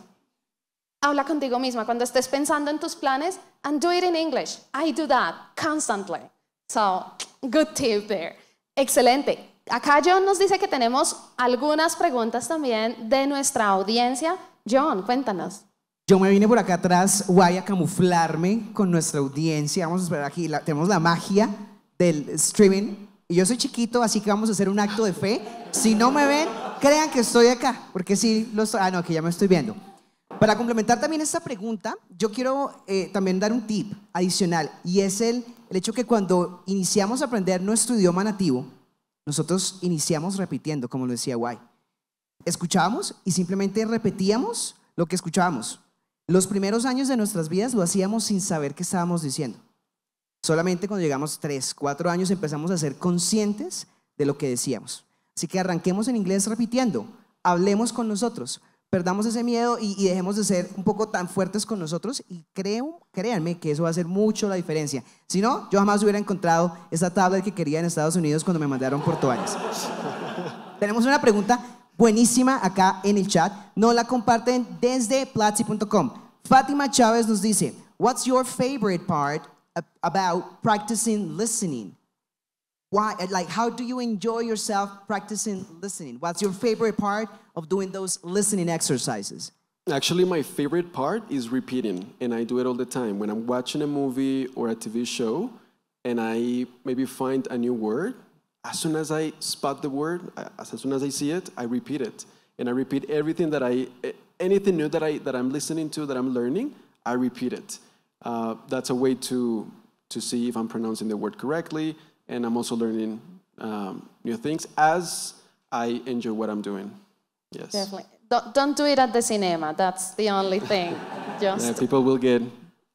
Habla contigo misma. Cuando estés pensando en tus planes, and do it in English. I do that constantly. So, good tip there. Excelente. Acá John nos dice que tenemos algunas preguntas también de nuestra audiencia. John, cuéntanos. Yo me vine por acá atrás, voy a camuflarme con nuestra audiencia. Vamos a esperar aquí, tenemos la magia del streaming. Y yo soy chiquito, así que vamos a hacer un acto de fe. Si no me ven, crean que estoy acá, porque sí, no, que ya me estoy viendo. Para complementar también esta pregunta, yo quiero también dar un tip adicional, y es el hecho que cuando iniciamos a aprender nuestro idioma nativo, nosotros iniciamos repitiendo, como lo decía Guay. Escuchábamos y simplemente repetíamos lo que escuchábamos. Los primeros años de nuestras vidas lo hacíamos sin saber qué estábamos diciendo. Solamente cuando llegamos 3, 4 años empezamos a ser conscientes de lo que decíamos. Así que arranquemos en inglés repitiendo, hablemos con nosotros, perdamos ese miedo y dejemos de ser un poco tan fuertes con nosotros y créanme que eso va a hacer mucho la diferencia. Si no, yo jamás hubiera encontrado esa tablet que quería en Estados Unidos cuando me mandaron por toallas. Tenemos una pregunta buenísima acá en el chat, nos la comparten desde platzi.com. Fátima Chávez nos dice, what's your favorite part about practicing listening. Why, like, how do you enjoy yourself practicing listening? What's your favorite part of doing those listening exercises? Actually, my favorite part is repeating, and I do it all the time. When I'm watching a movie or a TV show, and I maybe find a new word, as soon as I spot the word, as soon as I see it, I repeat it. And I repeat everything anything new that I'm listening to, that I'm learning, I repeat it. That's a way to see if I'm pronouncing the word correctly, and I'm also learning new things as I enjoy what I'm doing. Yes. Definitely. Don't do it at the cinema. That's the only thing. Just people will get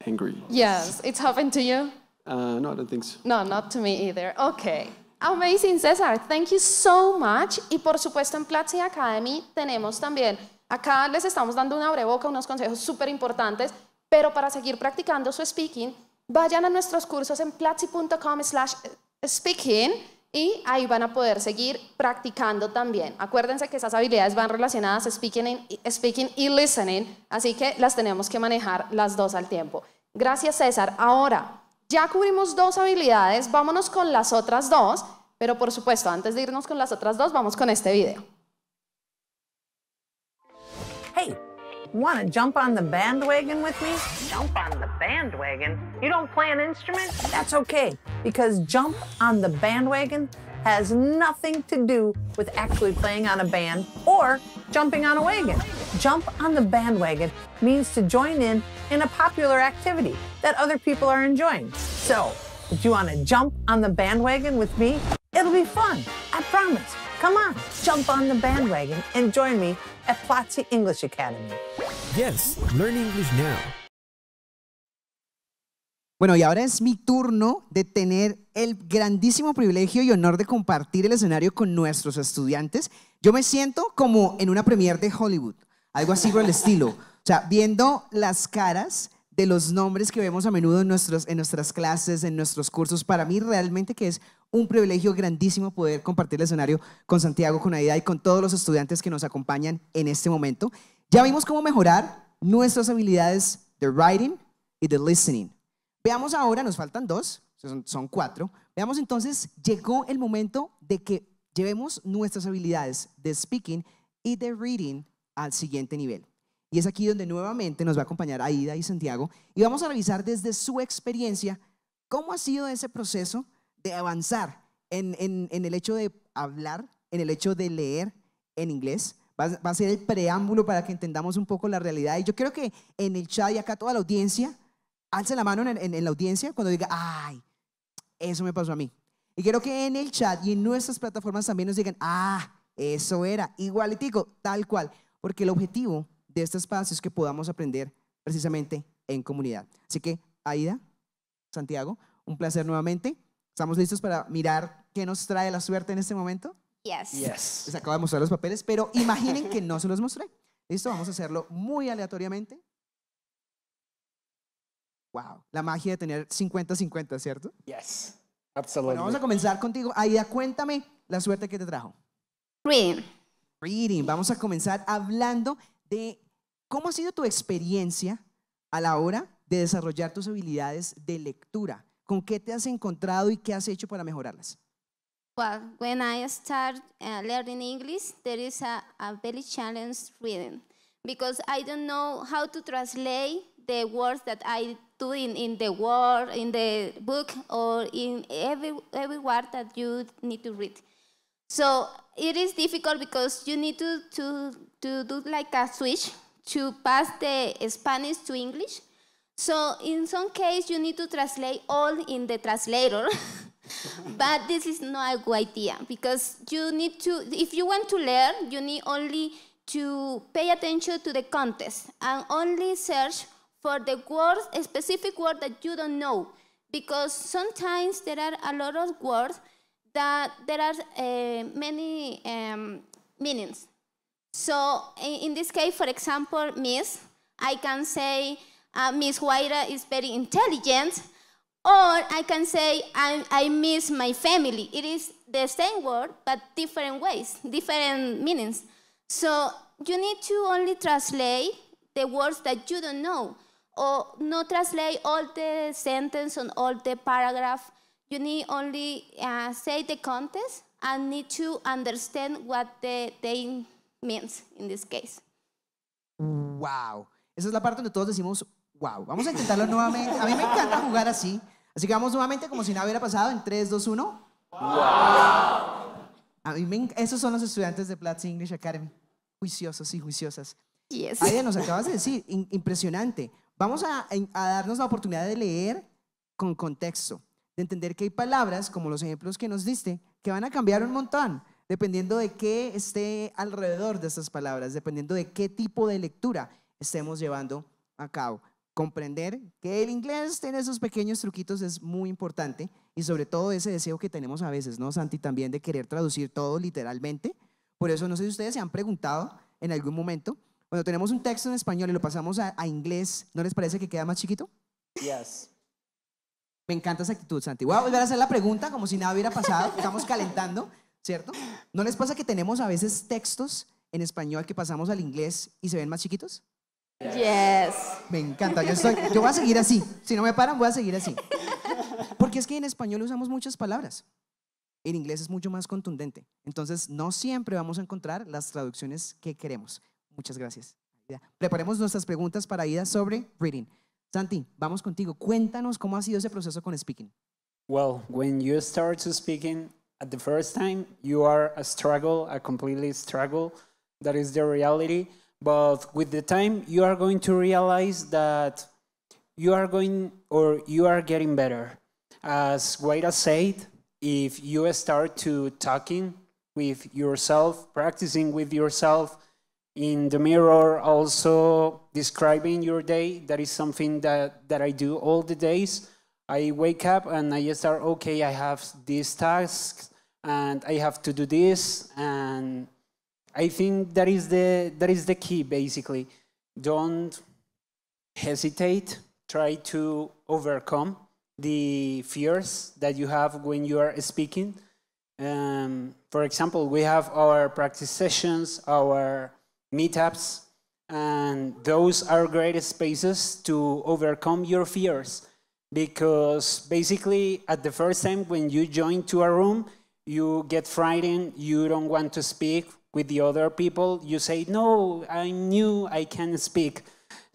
angry. yes. It's happened to you? No, I don't think so. No, not to me either. Okay. Amazing, César. Thank you so much. Y por supuesto en Platzi Academy tenemos también, acá les estamos dando una abreboca, unos consejos súper importantes, pero para seguir practicando su speaking, vayan a nuestros cursos en platzi.com/speaking y ahí van a poder seguir practicando también. Acuérdense que esas habilidades van relacionadas a speaking y listening, así que las tenemos que manejar las dos al tiempo. Gracias, César. Ahora, ya cubrimos 2 habilidades, vámonos con las otras 2, pero por supuesto, antes de irnos con las otras 2, vamos con este video. Hey, want to jump on the bandwagon with me? Jump on the bandwagon? You don't play an instrument? That's okay, because jump on the bandwagon has nothing to do with actually playing on a band or jumping on a wagon. Jump on the bandwagon means to join in a popular activity that other people are enjoying. So, if you want to jump on the bandwagon with me, it'll be fun, I promise. Come on, jump on the bandwagon and join me at Platzi English Academy. Yes, learn English now. Bueno, y ahora es mi turno de tener el grandísimo privilegio y honor de compartir el escenario con nuestros estudiantes. Yo me siento como en una premiere de Hollywood, algo así por el estilo. O sea, viendo las caras de los nombres que vemos a menudo en nuestras clases, en nuestros cursos. Para mí realmente que es un privilegio grandísimo poder compartir el escenario con Santiago, con Aida y con todos los estudiantes que nos acompañan en este momento. Ya vimos cómo mejorar nuestras habilidades de writing y de listening. Veamos ahora, nos faltan 2, son 4. Veamos entonces, llegó el momento de que llevemos nuestras habilidades de speaking y de reading al siguiente nivel. Y es aquí donde nuevamente nos va a acompañar Aida y Santiago y vamos a revisar desde su experiencia cómo ha sido ese proceso de avanzar en el hecho de hablar, en el hecho de leer en inglés. Va a ser el preámbulo para que entendamos un poco la realidad. Y yo creo que en el chat y acá toda la audiencia, alce la mano en la audiencia cuando diga, ay, eso me pasó a mí. Y quiero que en el chat y en nuestras plataformas también nos digan, eso era igualitico, tal cual. Porque el objetivo de este espacio es que podamos aprender precisamente en comunidad. Así que, Aida, Santiago, un placer nuevamente. ¿Estamos listos para mirar qué nos trae la suerte en este momento? Yes. Les acabo de mostrar los papeles, pero imaginen que no se los mostré. ¿Listo? Vamos a hacerlo muy aleatoriamente. Wow, la magia de tener 50-50, ¿cierto? Yes, absolutely. Bueno, vamos a comenzar contigo. Aida, cuéntame la suerte que te trajo. Reading. Reading. Vamos a comenzar hablando de cómo ha sido tu experiencia a la hora de desarrollar tus habilidades de lectura. ¿Con qué te has encontrado y qué has hecho para mejorarlas? Well, when I start learning English, there is a very challenge reading because I don't know how to translate the words that I do in the word, in the book, or in every word that you need to read. So it is difficult because you need to do like a switch to pass the Spanish to English. So in some case, you need to translate all in the translator. But this is not a good idea because you need to, if you want to learn, you need only to pay attention to the context and only search for the words, a specific word that you don't know. Because sometimes there are a lot of words that there are many meanings. So in this case, for example, Miss, I can say Miss Huayra is very intelligent, or I can say I miss my family. It is the same word, but different ways, different meanings. So you need to only translate the words that you don't know. or no translate all the sentence and all the paragraph. You need only say the context and need to understand what the thing means in this case. Wow. Esa es la parte donde todos decimos, wow. Vamos a intentarlo nuevamente. A mí me encanta jugar así. Así que vamos nuevamente como si nada hubiera pasado en 3, 2, 1. Wow. A mí esos son los estudiantes de Platzi English Academy. Juiciosos y juiciosas. Yes. Aida, nos acabas de decir, impresionante. Vamos a darnos la oportunidad de leer con contexto, de entender que hay palabras, como los ejemplos que nos diste, que van a cambiar un montón, dependiendo de qué esté alrededor de estas palabras, dependiendo de qué tipo de lectura estemos llevando a cabo. Comprender que el inglés tiene esos pequeños truquitos es muy importante, y sobre todo ese deseo que tenemos a veces, ¿no, Santi? También de querer traducir todo literalmente. Por eso no sé si ustedes se han preguntado en algún momento, cuando tenemos un texto en español y lo pasamos a inglés, ¿no les parece que queda más chiquito? Yes. Me encanta esa actitud, Santi. Voy a volver a hacer la pregunta como si nada hubiera pasado. Estamos calentando, ¿cierto? ¿No les pasa que tenemos a veces textos en español que pasamos al inglés y se ven más chiquitos? Yes. Me encanta. Yo voy a seguir así. Si no me paran, voy a seguir así. Porque es que en español usamos muchas palabras. En inglés es mucho más contundente. Entonces, no siempre vamos a encontrar las traducciones que queremos. Muchas gracias, Aida. Preparemos nuestras preguntas para Aida sobre reading. Santi, vamos contigo. Cuéntanos cómo ha sido ese proceso con speaking. Well, when you start to speaking at the first time, you are a struggle, a completely struggle. That is the reality. But with the time, you are going to realize that you are getting better. As Guaira said, if you start to talking with yourself, practicing with yourself, in the mirror, also describing your day. That is something that I do all the days. I wake up and I start, okay, I have these tasks and I have to do this. And I think that is the key, basically. Don't hesitate. Try to overcome the fears that you have when you are speaking. For example, we have our practice sessions, our meetups, and those are great spaces to overcome your fears, because basically at the first time when you join to a room, you get frightened, you don't want to speak with the other people, you say, no, I'm new, I can't speak.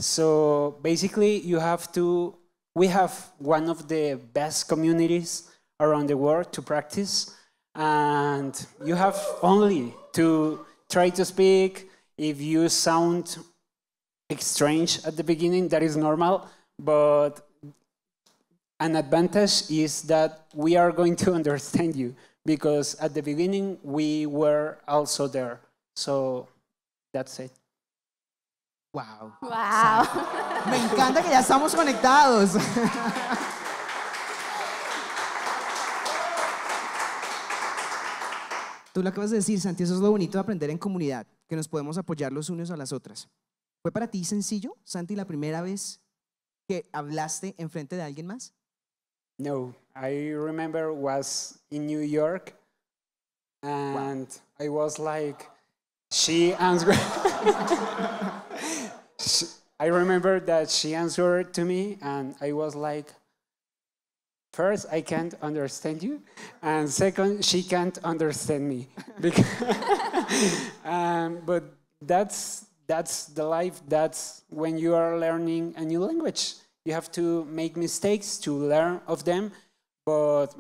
So basically we have one of the best communities around the world to practice, and you have only to try to speak. If you sound strange at the beginning, that is normal, but an advantage is that we are going to understand you, because at the beginning we were also there. So that's it. Wow. Wow. Me encanta que ya estamos conectados. Tú lo acabas de decir, Santi, eso es lo bonito de aprender en comunidad, que nos podemos apoyar los unos a las otras. ¿Fue para ti sencillo, Santi, la primera vez que hablaste enfrente de alguien más? No, I remember was in New York, and wow. I was like, she answered. I remember that she answered to me, and I was like, first, I can't understand you, and second, she can't understand me. But that's the life. That's when you are learning a new language. You have to make mistakes to learn of them, but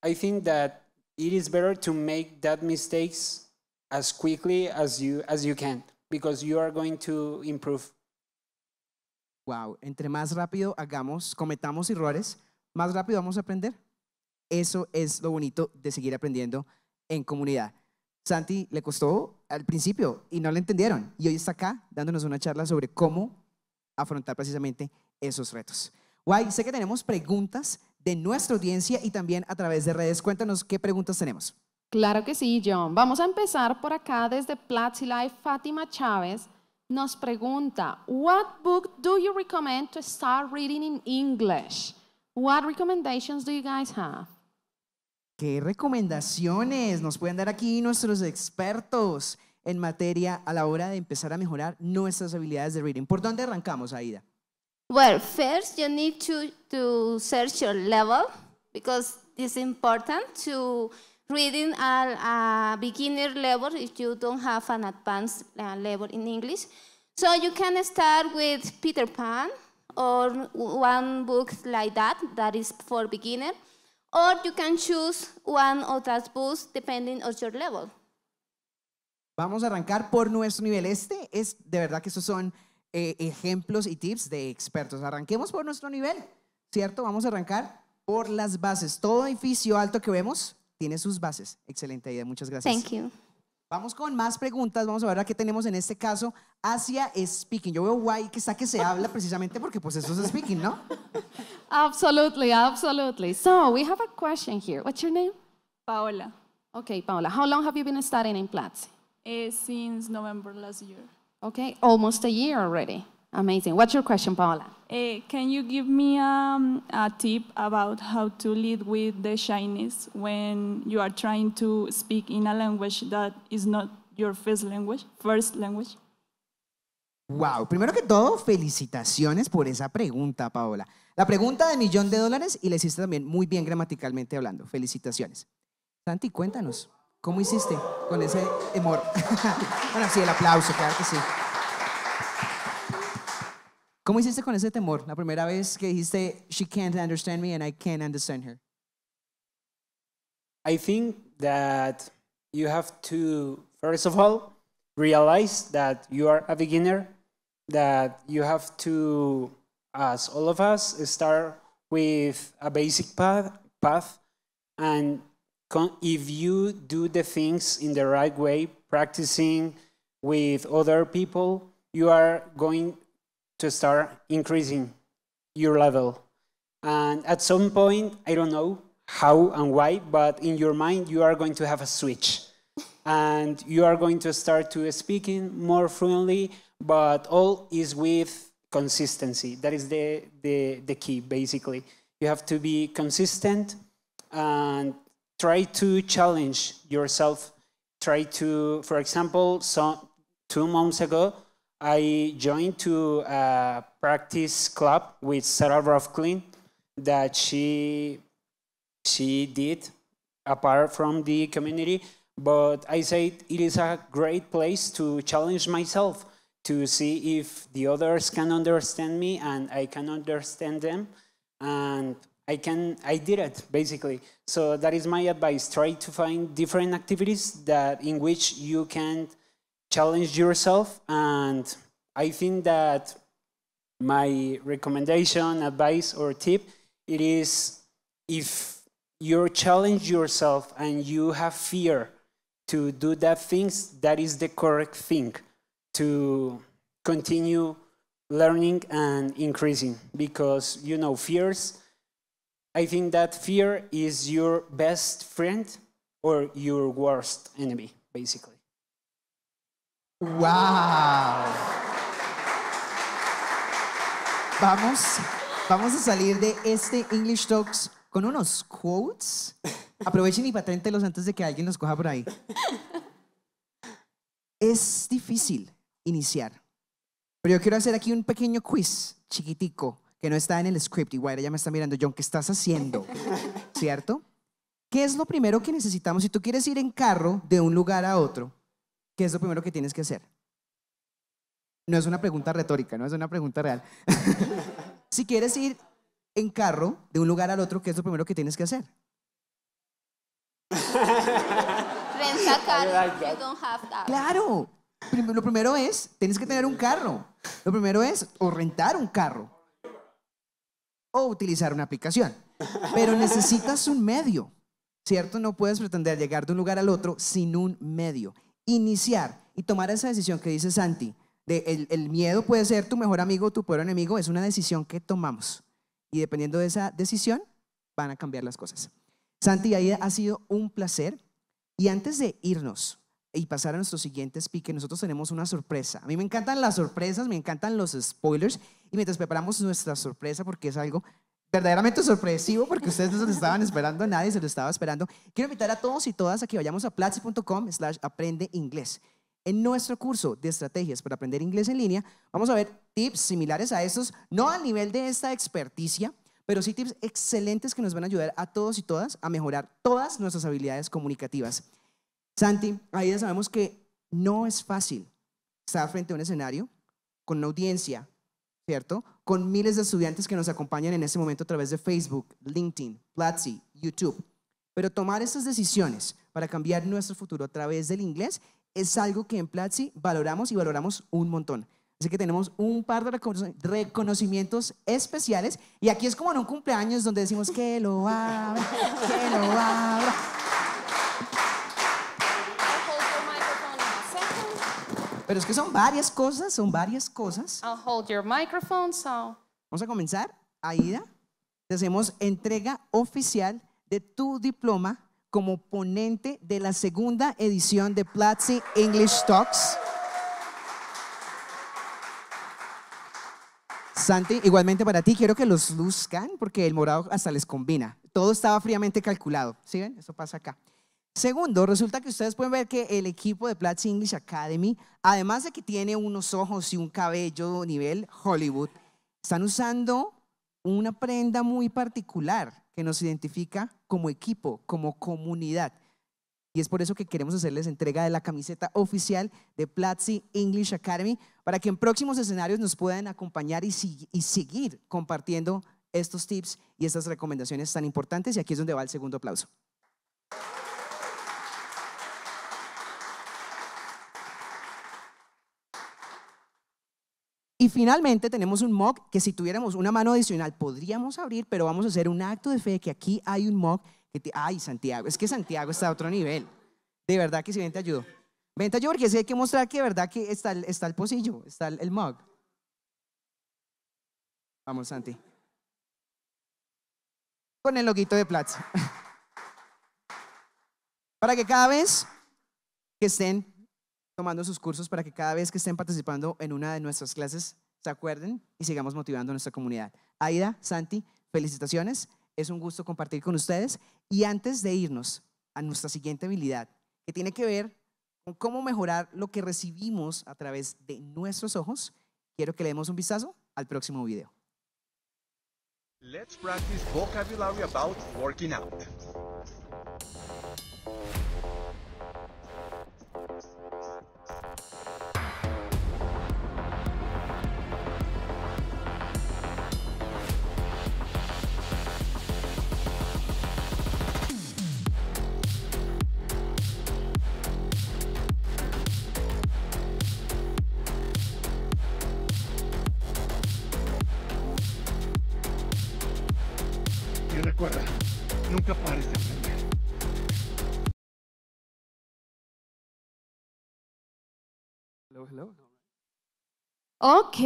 I think that it is better to make that mistakes as quickly as you can, because you are going to improve. Wow, entre más rápido cometamos errores, más rápido vamos a aprender. Eso es lo bonito de seguir aprendiendo en comunidad. Santi le costó al principio y no le entendieron, y hoy está acá dándonos una charla sobre cómo afrontar precisamente esos retos. Guay, sé que tenemos preguntas de nuestra audiencia y también a través de redes. Cuéntanos qué preguntas tenemos. Claro que sí, John. Vamos a empezar por acá desde Platzi Live. Fátima Chávez nos pregunta, what book do you recommend to start reading in English? What recommendations do you guys have? ¿Qué recomendaciones nos pueden dar aquí nuestros expertos en materia a la hora de empezar a mejorar nuestras habilidades de reading? ¿Por dónde arrancamos, Aida? Well, first you need to search your level because it's important to reading a beginner level if you don't have an advanced level in English. So you can start with Peter Pan or one book like that is for beginner. Or you can choose one of those books depending on your level. Vamos a arrancar por nuestro nivel. Este es, de verdad que estos son ejemplos y tips de expertos. Arranquemos por nuestro nivel, ¿cierto? Vamos a arrancar por las bases. Todo edificio alto que vemos tiene sus bases. Excelente idea, muchas gracias. Thank you. Vamos con más preguntas. Vamos a ver a qué tenemos en este caso hacia speaking. Yo veo guay que está que se habla precisamente porque pues eso es speaking, ¿no? Absolutely, absolutely. So we have a question here. What's your name? Paola. Okay, Paola. How long have you been studying in Platzi? Since November last year. Okay, almost a year already. Amazing. What's your question, Paola? Can you give me a tip about how to lead with the shyness when you are trying to speak in a language that is not your first language? Wow, primero que todo, felicitaciones por esa pregunta, Paola. La pregunta de $1.000.000 y la hiciste también muy bien gramaticalmente hablando. Felicitaciones. Santi, cuéntanos, ¿cómo hiciste con ese temor? Bueno, sí, el aplauso, claro que sí. ¿Cómo hiciste con ese temor? La primera vez que dijiste, she can't understand me and I can't understand her. I think that you have to, first of all, realize that you are a beginner, that you have to, as all of us, start with a basic path and if you do the things in the right way, practicing with other people, you are going to start increasing your level. And at some point, I don't know how and why, but in your mind, you are going to have a switch. And you are going to start to speaking more fluently, but all is with consistency. That is the key, basically. You have to be consistent and try to challenge yourself. Try to, for example, 2 months ago, I joined to a practice club with Sarah Rothklin that she did apart from the community. But I said it is a great place to challenge myself, to see if the others can understand me and I can understand them. And I did it, basically. So that is my advice. Try to find different activities in which you can challenge yourself. And I think that my recommendation, advice, or tip, it is if you challenge yourself and you have fear to do that things, that is the correct thing to continue learning and increasing. Because, you know, fears, I think that fear is your best friend or your worst enemy, basically. ¡Wow! Vamos a salir de este English Talks con unos quotes. Aprovechen y paténtelos antes de que alguien los coja por ahí. Es difícil iniciar, pero yo quiero hacer aquí un pequeño quiz chiquitico que no está en el script. Igual ella me está mirando, John, ¿qué estás haciendo? ¿Cierto? ¿Qué es lo primero que necesitamos? Si tú quieres ir en carro de un lugar a otro, ¿qué es lo primero que tienes que hacer? No es una pregunta retórica, no es una pregunta real. Si quieres ir en carro de un lugar al otro, ¿qué es lo primero que tienes que hacer? Rent a car if you don't have that. Claro. Lo primero es, tienes que tener un carro. Lo primero es o rentar un carro o utilizar una aplicación. Pero necesitas un medio, ¿cierto? No puedes pretender llegar de un lugar al otro sin un medio. Iniciar y tomar esa decisión que dice Santi. El miedo puede ser tu mejor amigo o tu peor enemigo. Es una decisión que tomamos. Y dependiendo de esa decisión, van a cambiar las cosas. Santi, Aida, ha sido un placer. Y antes de irnos y pasar a nuestro siguiente speaker, nosotros tenemos una sorpresa. A mí me encantan las sorpresas, me encantan los spoilers. Y mientras preparamos nuestra sorpresa, porque es algo verdaderamente sorpresivo, porque ustedes no se lo estaban esperando, nadie se lo estaba esperando, quiero invitar a todos y todas a que vayamos a platzi.com/aprende inglés. En nuestro curso de estrategias para aprender inglés en línea, vamos a ver tips similares a estos, no al nivel de esta experticia, pero sí tips excelentes que nos van a ayudar a todos y todas a mejorar todas nuestras habilidades comunicativas. Santi, ahí ya sabemos que no es fácil estar frente a un escenario con una audiencia, ¿cierto? Con miles de estudiantes que nos acompañan en este momento a través de Facebook, LinkedIn, Platzi, YouTube. Pero tomar estas decisiones para cambiar nuestro futuro a través del inglés es algo que en Platzi valoramos y valoramos un montón. Así que tenemos un par de reconocimientos especiales y aquí es como en un cumpleaños donde decimos que lo abra, que lo abra. Pero es que son varias cosas, son varias cosas. I'll hold your microphone, so. Vamos a comenzar. Aida, te hacemos entrega oficial de tu diploma como ponente de la segunda edición de Platzi English Talks. Santi, igualmente para ti, quiero que los luzcan porque el morado hasta les combina. Todo estaba fríamente calculado. ¿Sí ven? Eso pasa acá. Segundo, resulta que ustedes pueden ver que el equipo de Platzi English Academy, además de que tiene unos ojos y un cabello nivel Hollywood, están usando una prenda muy particular que nos identifica como equipo, como comunidad. Y es por eso que queremos hacerles entrega de la camiseta oficial de Platzi English Academy para que en próximos escenarios nos puedan acompañar y seguir compartiendo estos tips y estas recomendaciones tan importantes. Y aquí es donde va el segundo aplauso. Y finalmente tenemos un mock que si tuviéramos una mano adicional podríamos abrir, pero vamos a hacer un acto de fe que aquí hay un mock que ay, Santiago, es que Santiago está a otro nivel. De verdad que si ven te ayudo. Ven te ayudo porque sí hay que mostrar que de verdad que está el pocillo, está el mug. Vamos, Santi. Con el loguito de Platzi. Para que cada vez que estén tomando sus cursos, para que cada vez que estén participando en una de nuestras clases se acuerden y sigamos motivando a nuestra comunidad. Aida, Santi, felicitaciones. Es un gusto compartir con ustedes. Y antes de irnos a nuestra siguiente habilidad, que tiene que ver con cómo mejorar lo que recibimos a través de nuestros ojos, quiero que le demos un vistazo al próximo video. Let's practice vocabulary about working out. Y recuerda, nunca pares de aprender. Hello. Ok,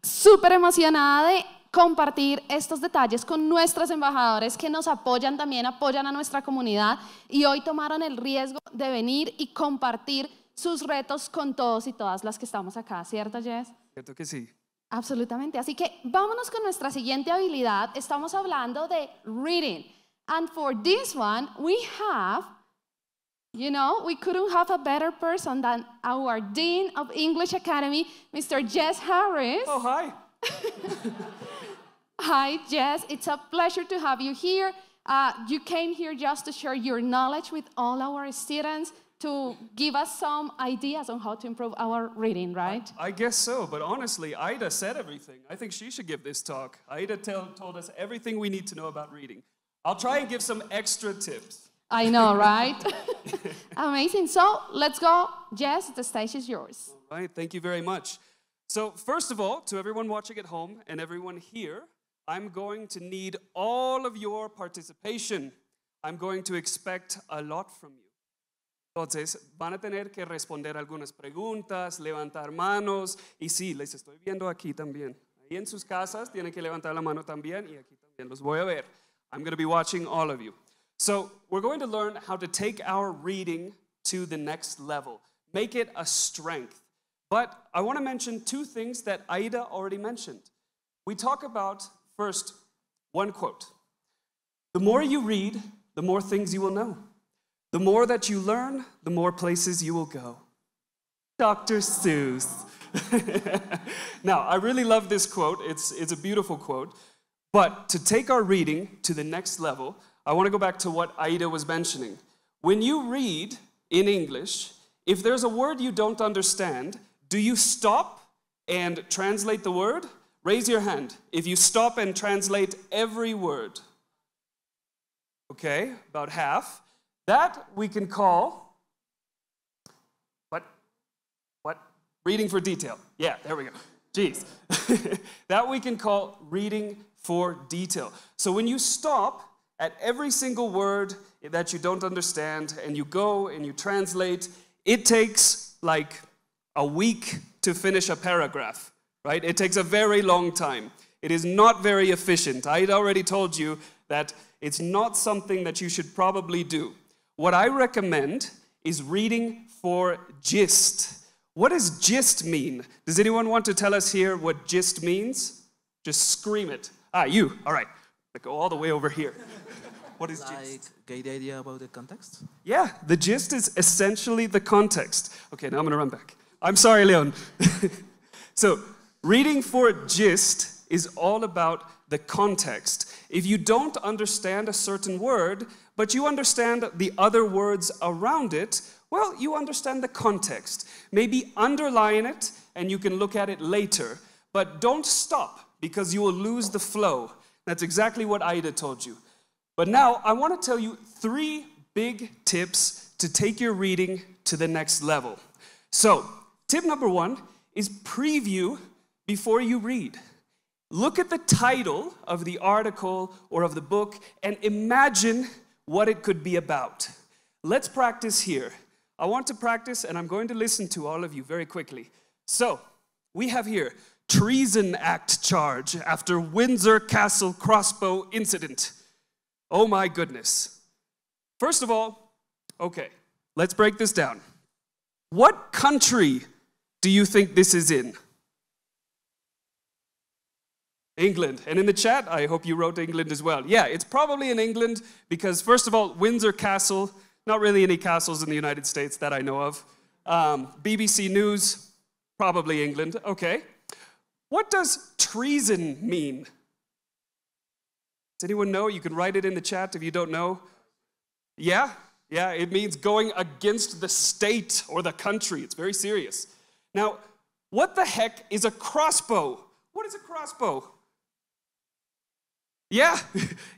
súper emocionada de compartir estos detalles con nuestros embajadores que nos apoyan también, apoyan a nuestra comunidad y hoy tomaron el riesgo de venir y compartir sus retos con todos y todas las que estamos acá, ¿cierto, Jess? Cierto que sí. Absolutamente, así que vámonos con nuestra siguiente habilidad. Estamos hablando de reading. And for this one, we have, you know, we couldn't have a better person than our Dean of English Academy, Mr. Jess Harris. Oh, hi. Hi, Jess. It's a pleasure to have you here. You came here just to share your knowledge with all our students, to give us some ideas on how to improve our reading, right? I guess so, but honestly, Aida said everything. I think she should give this talk. Aida told us everything we need to know about reading. I'll try and give some extra tips. I know, right? Amazing. So let's go. Jess, the stage is yours. All right, thank you very much. So first of all, to everyone watching at home and everyone here, I'm going to need all of your participation. I'm going to expect a lot from you. Entonces, van a tener que responder algunas preguntas, levantar manos, y sí, les estoy viendo aquí también. Ahí en sus casas tienen que levantar la mano también, y aquí también los voy a ver. I'm going to be watching all of you. So, we're going to learn how to take our reading to the next level, make it a strength. But I want to mention two things that Aida already mentioned. We talk about, first, one quote. The more you read, the more things you will know. The more that you learn, the more places you will go. Dr. Seuss. Now, I really love this quote. It's a beautiful quote. But to take our reading to the next level, I want to go back to what Aida was mentioning. When you read in English, if there's a word you don't understand, do you stop and translate the word? Raise your hand if you stop and translate every word. Okay, about half. That we can call, what? Reading for detail. Yeah, there we go. Jeez. That we can call reading for detail. So when you stop at every single word that you don't understand and you go and you translate, it takes like a week to finish a paragraph, right? It takes a very long time. It is not very efficient. I had already told you that it's not something that you should probably do. What I recommend is reading for gist. What does gist mean? Does anyone want to tell us here what gist means? Just scream it. Ah, you. All right. Go all the way over here. What is gist? Get the idea about the context? Yeah, the gist is essentially the context. Okay, now I'm going to run back. I'm sorry, Leon. So, reading for gist is all about the context. If you don't understand a certain word, but you understand the other words around it, well, you understand the context. Maybe underline it, and you can look at it later. But don't stop, because you will lose the flow. That's exactly what Aida told you. But now, I want to tell you 3 big tips to take your reading to the next level. So, tip number 1 is preview before you read. Look at the title of the article or of the book and imagine what it could be about. Let's practice here. I want to practice, and I'm going to listen to all of you very quickly. So, we have here, Treason Act charge after Windsor Castle crossbow incident. Oh my goodness. First of all, okay, let's break this down. What country do you think this is in? England. And in the chat, I hope you wrote England as well. Yeah, it's probably in England because, first of all, Windsor Castle, not really any castles in the United States that I know of. BBC News, probably England. Okay. What does treason mean? Does anyone know? You can write it in the chat if you don't know. Yeah, it means going against the state or the country. It's very serious. Now, what the heck is a crossbow? What is a crossbow? Yeah,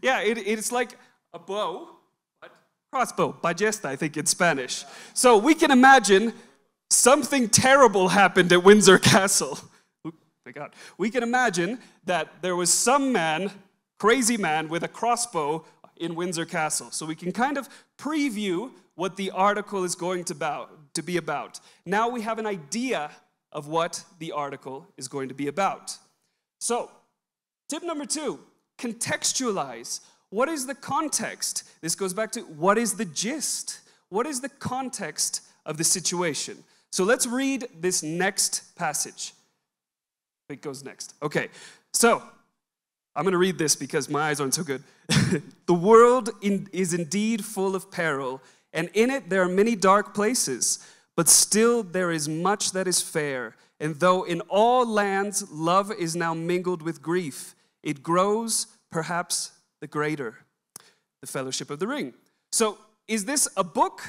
it's like a bow, but crossbow, ballesta, I think in Spanish. So we can imagine something terrible happened at Windsor Castle. Oh my God. We can imagine that there was some man, crazy man, with a crossbow in Windsor Castle. So we can kind of preview what the article is going to be about. Now we have an idea of what the article is going to be about. So, tip number 2, contextualize. What is the context? This goes back to what is the gist? What is the context of the situation? So let's read this next passage. It goes next. Okay, so I'm going to read this because my eyes aren't so good. The world is indeed full of peril, and in it there are many dark places, but still there is much that is fair. And though in all lands love is now mingled with grief, it grows perhaps the greater. The Fellowship of the Ring. So is this a book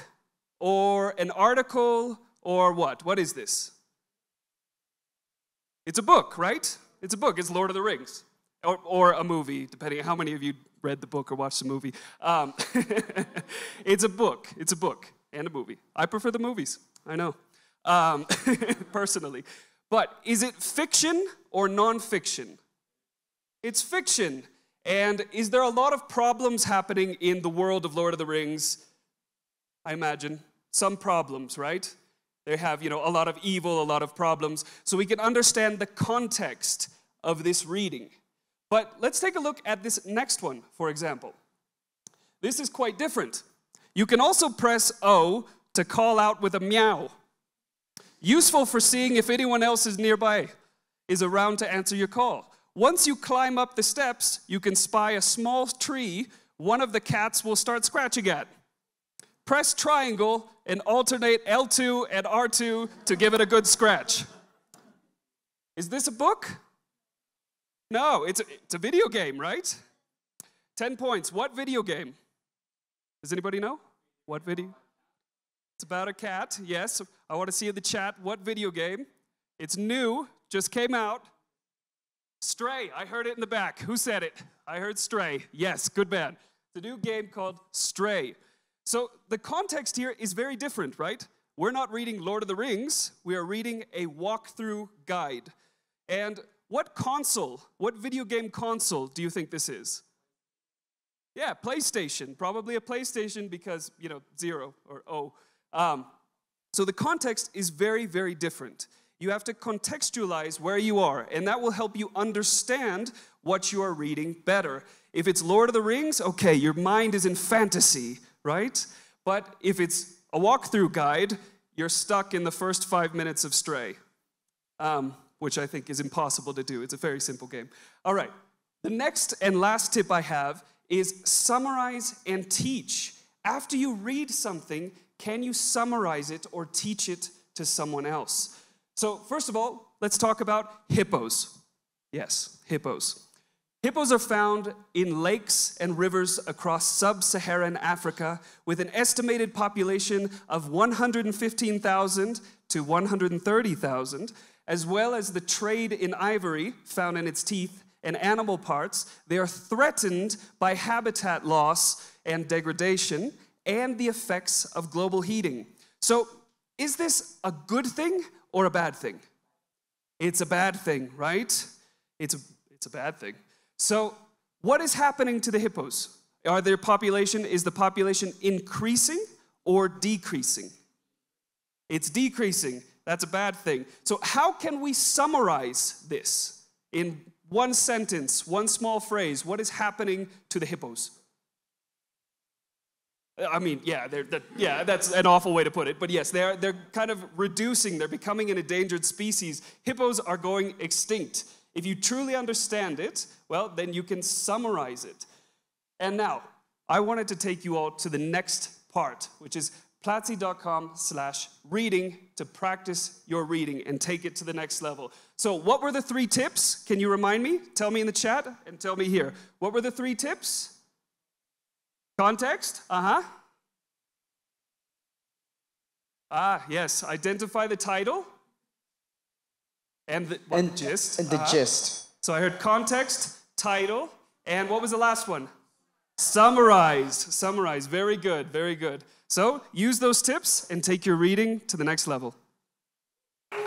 or an article or what? What is this? It's a book, right? It's a book. It's Lord of the Rings. Or a movie, depending on how many of you read the book or watched the movie. It's a book. It's a book and a movie. I prefer the movies. I know. Personally. But is it fiction or non-fiction? It's fiction. And is there a lot of problems happening in the world of Lord of the Rings? I imagine. Some problems, right? They have, a lot of evil, a lot of problems. So we can understand the context of this reading. But let's take a look at this next one, for example. This is quite different. You can also press O to call out with a meow. Useful for seeing if anyone else is nearby, is around to answer your call. Once you climb up the steps, you can spy a small tree one of the cats will start scratching at. Press triangle and alternate L2 and R2 to give it a good scratch. Is this a book? No, it's a video game, right? 10 points. What video game? Does anybody know? What video? It's about a cat. Yes, I want to see in the chat. What video game? It's new, just came out. Stray, I heard it in the back. Who said it? I heard Stray. Yes, good man. It's a new game called Stray. So the context here is very different, right? We're not reading Lord of the Rings. We are reading a walkthrough guide. And what video game console do you think this is? Yeah, PlayStation. Probably a PlayStation because, 0 or O. So the context is very, very different. You have to contextualize where you are, and that will help you understand what you are reading better. If it's Lord of the Rings, okay, your mind is in fantasy, right? But if it's a walkthrough guide, you're stuck in the first 5 minutes of Stray, which I think is impossible to do. It's a very simple game. All right, the next and last tip I have is summarize and teach. After you read something, can you summarize it or teach it to someone else? So first of all, let's talk about hippos. Yes, hippos. Hippos are found in lakes and rivers across sub-Saharan Africa with an estimated population of 115,000 to 130,000, as well as the trade in ivory found in its teeth and animal parts. They are threatened by habitat loss and degradation and the effects of global heating. So is this a good thing or a bad thing? It's a bad thing, right? It's a bad thing. So what is happening to the hippos? Is the population increasing or decreasing? It's decreasing. That's a bad thing. So how can we summarize this in one sentence, one small phrase? What is happening to the hippos? I mean, yeah, that's an awful way to put it, but yes, they're kind of reducing, they're becoming an endangered species. Hippos are going extinct. If you truly understand it, well, then you can summarize it. And now, I wanted to take you all to the next part, which is platzi.com/reading to practice your reading and take it to the next level. So what were the 3 tips? Can you remind me? Tell me in the chat and tell me here. What were the 3 tips? Context? Yes, identify the title and the gist. And the gist. So I heard context, title, and what was the last one? Summarize. Summarize. Very good, very good. So use those tips and take your reading to the next level. I'm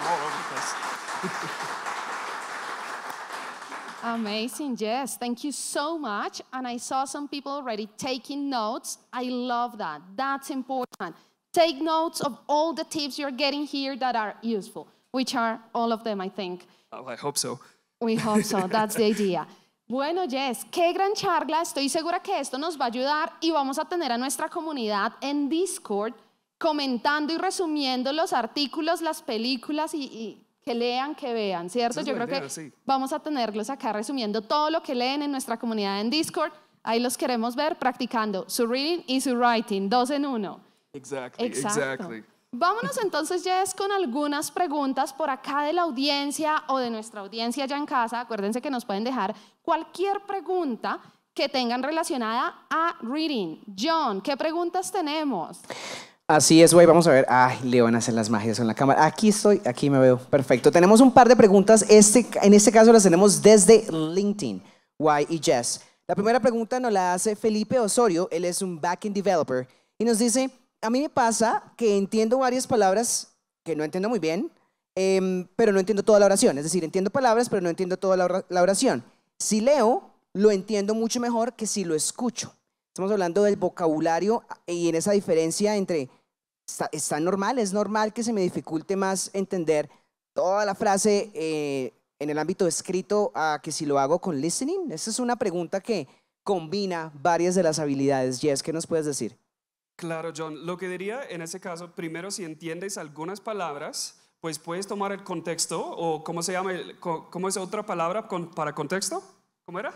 all over the place. Amazing, Jess. Thank you so much. And I saw some people already taking notes. I love that. That's important. Take notes of all the tips you're getting here that are useful, which are all of them, I think. Oh, I hope so. We hope so. That's the idea. Bueno, Jess, qué gran charla. Estoy segura que esto nos va a ayudar y vamos a tener a nuestra comunidad en Discord comentando y resumiendo los artículos, las películas y que lean, que vean, ¿cierto? Yo creo que vamos a tenerlos acá resumiendo todo lo que leen en nuestra comunidad en Discord. Ahí los queremos ver practicando su reading y su writing, 2 en 1. Exactly. Vámonos entonces, Jess, con algunas preguntas por acá de la audiencia o de nuestra audiencia ya en casa. Acuérdense que nos pueden dejar cualquier pregunta que tengan relacionada a reading. John, ¿qué preguntas tenemos? Así es, güey, vamos a ver. Ay, León hace las magias con la cámara. Aquí estoy, aquí me veo. Perfecto. Tenemos un par de preguntas. En este caso las tenemos desde LinkedIn, Guay y Jess. La primera pregunta nos la hace Felipe Osorio. Él es un backend developer y nos dice: a mí me pasa que entiendo varias palabras que no entiendo muy bien, pero no entiendo toda la oración. Es decir, entiendo palabras, pero no entiendo toda la oración. Si leo, lo entiendo mucho mejor que si lo escucho. Estamos hablando del vocabulario y en esa diferencia entre... ¿Está normal? ¿Es normal que se me dificulte más entender toda la frase en el ámbito escrito a que si lo hago con listening? Esa es una pregunta que combina varias de las habilidades. Jess, ¿qué nos puedes decir? Claro, John. Lo que diría en ese caso, primero, si entiendes algunas palabras, pues puedes tomar el contexto, o ¿cómo se llama? ¿Cómo es otra palabra para contexto? ¿Cómo era?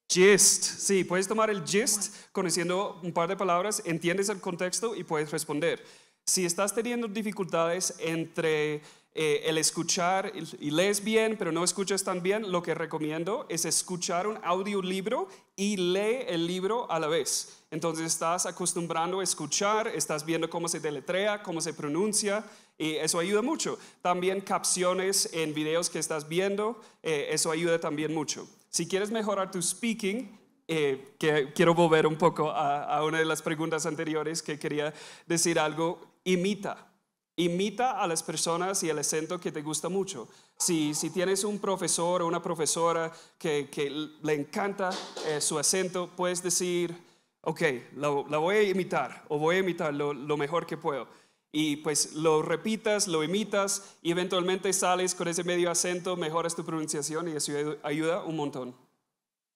Gist, sí, puedes tomar el gist conociendo un par de palabras, entiendes el contexto y puedes responder. Si estás teniendo dificultades entre el escuchar y lees bien, pero no escuchas tan bien, lo que recomiendo es escuchar un audiolibro y lee el libro a la vez. Entonces estás acostumbrando a escuchar, estás viendo cómo se deletrea, cómo se pronuncia, y eso ayuda mucho. También capciones en videos que estás viendo, eso ayuda también mucho. Si quieres mejorar tu speaking, que quiero volver un poco a una de las preguntas anteriores que quería decir algo, imita. Imita a las personas y el acento que te gusta mucho. Si tienes un profesor o una profesora que le encanta su acento, puedes decir, ok, la voy a imitar o voy a imitar lo mejor que puedo. Y pues lo repitas, lo imitas y eventualmente sales con ese medio acento, mejoras tu pronunciación y eso ayuda un montón.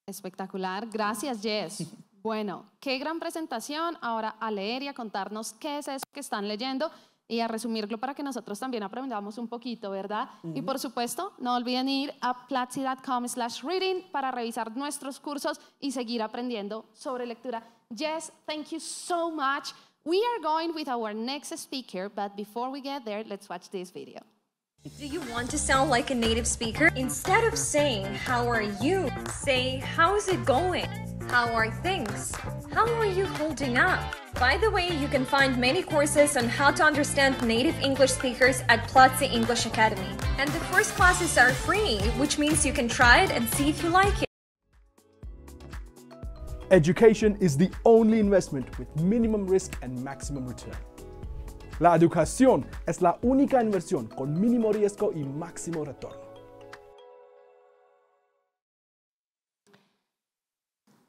Espectacular, gracias Jess. Bueno, qué gran presentación. Ahora a leer y a contarnos qué es eso que están leyendo y a resumirlo para que nosotros también aprendamos un poquito, ¿verdad? Y por supuesto, no olviden ir a platzi.com/reading para revisar nuestros cursos y seguir aprendiendo sobre lectura. Jess, thank you so much. We are going with our next speaker, but before we get there, let's watch this video. Do you want to sound like a native speaker? Instead of saying, "How are you?" say, "How's it going? How are things? How are you holding up?" By the way, you can find many courses on how to understand native English speakers at Platzi English Academy. And the first classes are free, which means you can try it and see if you like it. Education is the only investment with minimum risk and maximum return. La educación es la única inversión con mínimo riesgo y máximo retorno.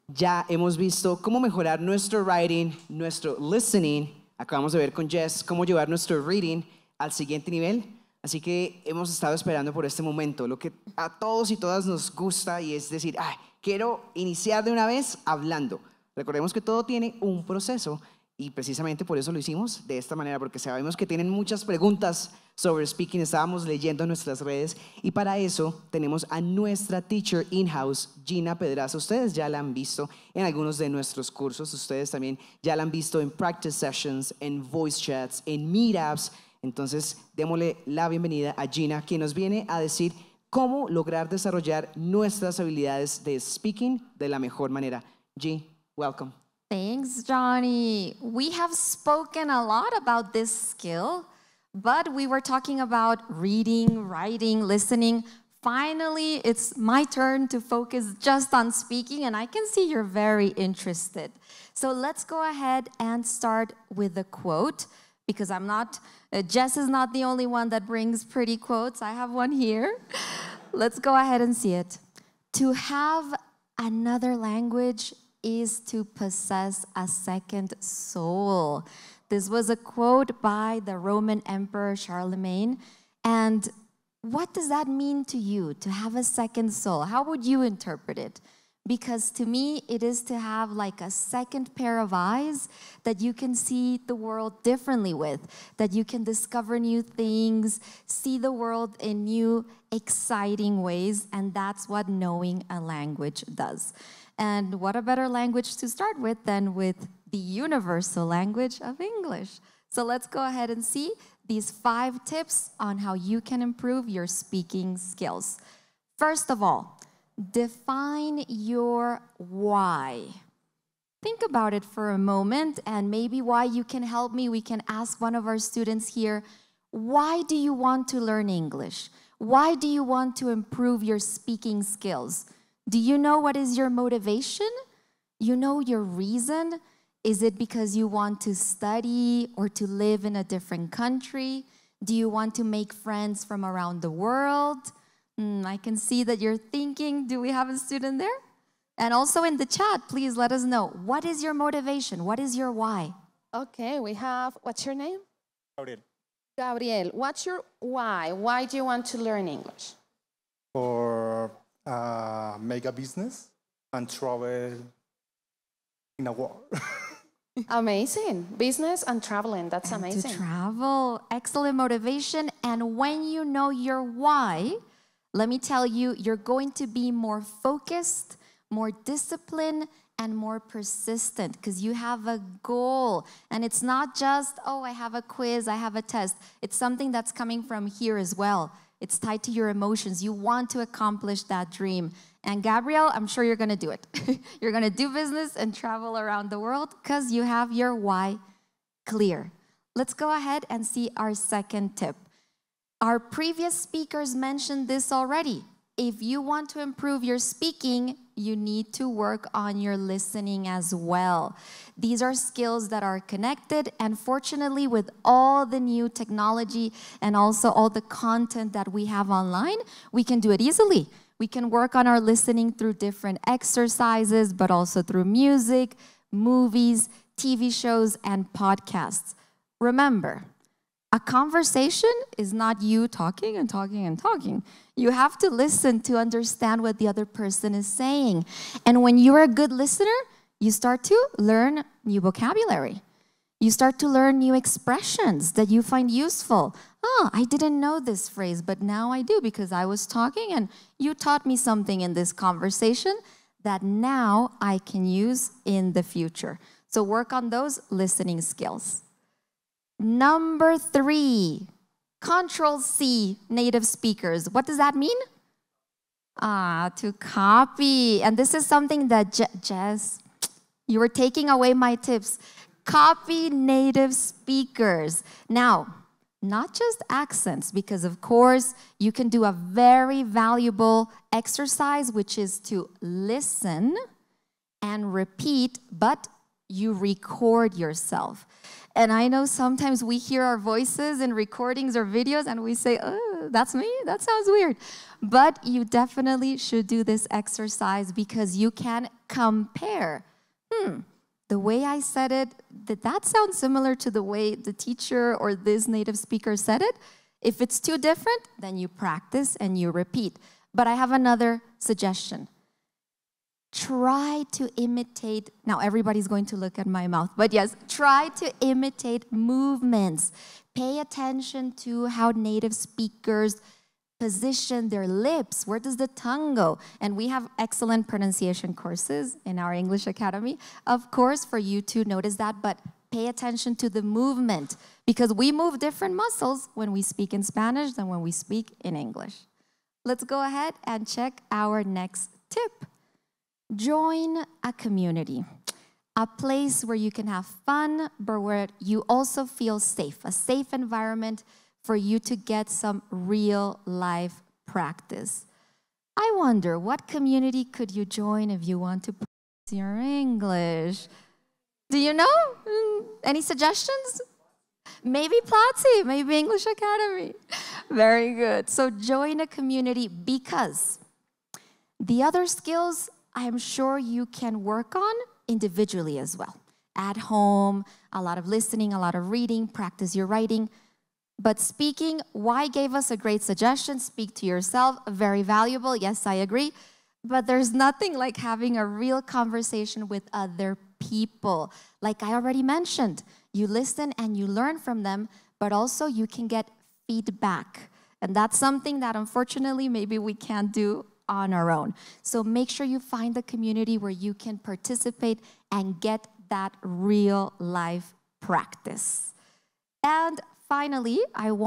Ya hemos visto cómo mejorar nuestro writing, nuestro listening. Acabamos de ver con Jess cómo llevar nuestro reading al siguiente nivel. Así que hemos estado esperando por este momento, lo que a todos y todas nos gusta y es decir, quiero iniciar de una vez hablando. Recordemos que todo tiene un proceso y precisamente por eso lo hicimos de esta manera, porque sabemos que tienen muchas preguntas sobre speaking, estábamos leyendo en nuestras redes y para eso tenemos a nuestra teacher in-house, Gina Pedraza. Ustedes ya la han visto en algunos de nuestros cursos, ustedes también ya la han visto en practice sessions, en voice chats, en meetups. Entonces, démosle la bienvenida a Gina, quien nos viene a decir cómo lograr desarrollar nuestras habilidades de speaking de la mejor manera. G, welcome. Thanks, Johnny. We have spoken a lot about this skill, but we were talking about reading, writing, listening. Finally, it's my turn to focus just on speaking, and I can see you're very interested. So let's go ahead and start with a quote, because Jess is not the only one that brings pretty quotes. I have one here. Let's go ahead and see it. To have another language is to possess a second soul. This was a quote by the Roman Emperor Charlemagne. And what does that mean to you, to have a second soul? How would you interpret it? Because to me, it is to have like a second pair of eyes that you can see the world differently with, that you can discover new things, see the world in new, exciting ways, and that's what knowing a language does. And what a better language to start with than with the universal language of English. So let's go ahead and see these 5 tips on how you can improve your speaking skills. First of all, define your why. Think about it for a moment, and maybe why you can help me. We can ask one of our students here, why do you want to learn English? Why do you want to improve your speaking skills? Do you know what is your motivation? You know your reason? Is it because you want to study or to live in a different country? Do you want to make friends from around the world? I can see that you're thinking, do we have a student there? And also in the chat, please let us know. What is your motivation? What is your why? Okay, we have, what's your name? Gabriel. Gabriel, what's your why? Why do you want to learn English? For make a business and travel in a world. Amazing. Business and traveling, that's amazing. To travel, excellent motivation. And when you know your why, let me tell you, you're going to be more focused, more disciplined, and more persistent because you have a goal. And it's not just, oh, I have a quiz, I have a test. It's something that's coming from here as well. It's tied to your emotions. You want to accomplish that dream. And Gabrielle, I'm sure you're going to do it. You're going to do business and travel around the world because you have your why clear. Let's go ahead and see our second tip. Our previous speakers mentioned this already. If you want to improve your speaking, you need to work on your listening as well. These are skills that are connected, and fortunately, with all the new technology and also all the content that we have online, we can do it easily. We can work on our listening through different exercises, but also through music, movies, TV shows, and podcasts. Remember, a conversation is not you talking and talking and talking. You have to listen to understand what the other person is saying. And when you're a good listener, you start to learn new vocabulary. You start to learn new expressions that you find useful. Oh, I didn't know this phrase, but now I do because I was talking and you taught me something in this conversation that now I can use in the future. So work on those listening skills. Number 3, Control-C, native speakers. What does that mean? To copy. And this is something that, Jess, you were taking away my tips. Copy native speakers. Now, not just accents, because of course, you can do a very valuable exercise, which is to listen and repeat, but you record yourself. And I know sometimes we hear our voices in recordings or videos and we say, oh, that's me? That sounds weird. But you definitely should do this exercise because you can compare. The way I said it, did that sound similar to the way the teacher or this native speaker said it? If it's too different, then you practice and you repeat. But I have another suggestion. Try to imitate, now everybody's going to look at my mouth, but yes, try to imitate movements. Pay attention to how native speakers position their lips. Where does the tongue go? And we have excellent pronunciation courses in our English Academy, of course, for you to notice that, but pay attention to the movement because we move different muscles when we speak in Spanish than when we speak in English. Let's go ahead and check our next tip. Join a community, a place where you can have fun, but where you also feel safe, a safe environment for you to get some real life practice. I wonder, what community could you join if you want to practice your English? Do you know? Any suggestions? Maybe Platzi, maybe English Academy. Very good. So join a community because the other skills I am sure you can work on individually as well. At home, a lot of listening, a lot of reading, practice your writing. But speaking, Y gave us a great suggestion. Speak to yourself, very valuable. Yes, I agree. But there's nothing like having a real conversation with other people. Like I already mentioned, you listen and you learn from them, but also you can get feedback. And that's something that unfortunately maybe we can't do on our own. So make sure you find a community where you can participate and get that real life practice. And finally, I have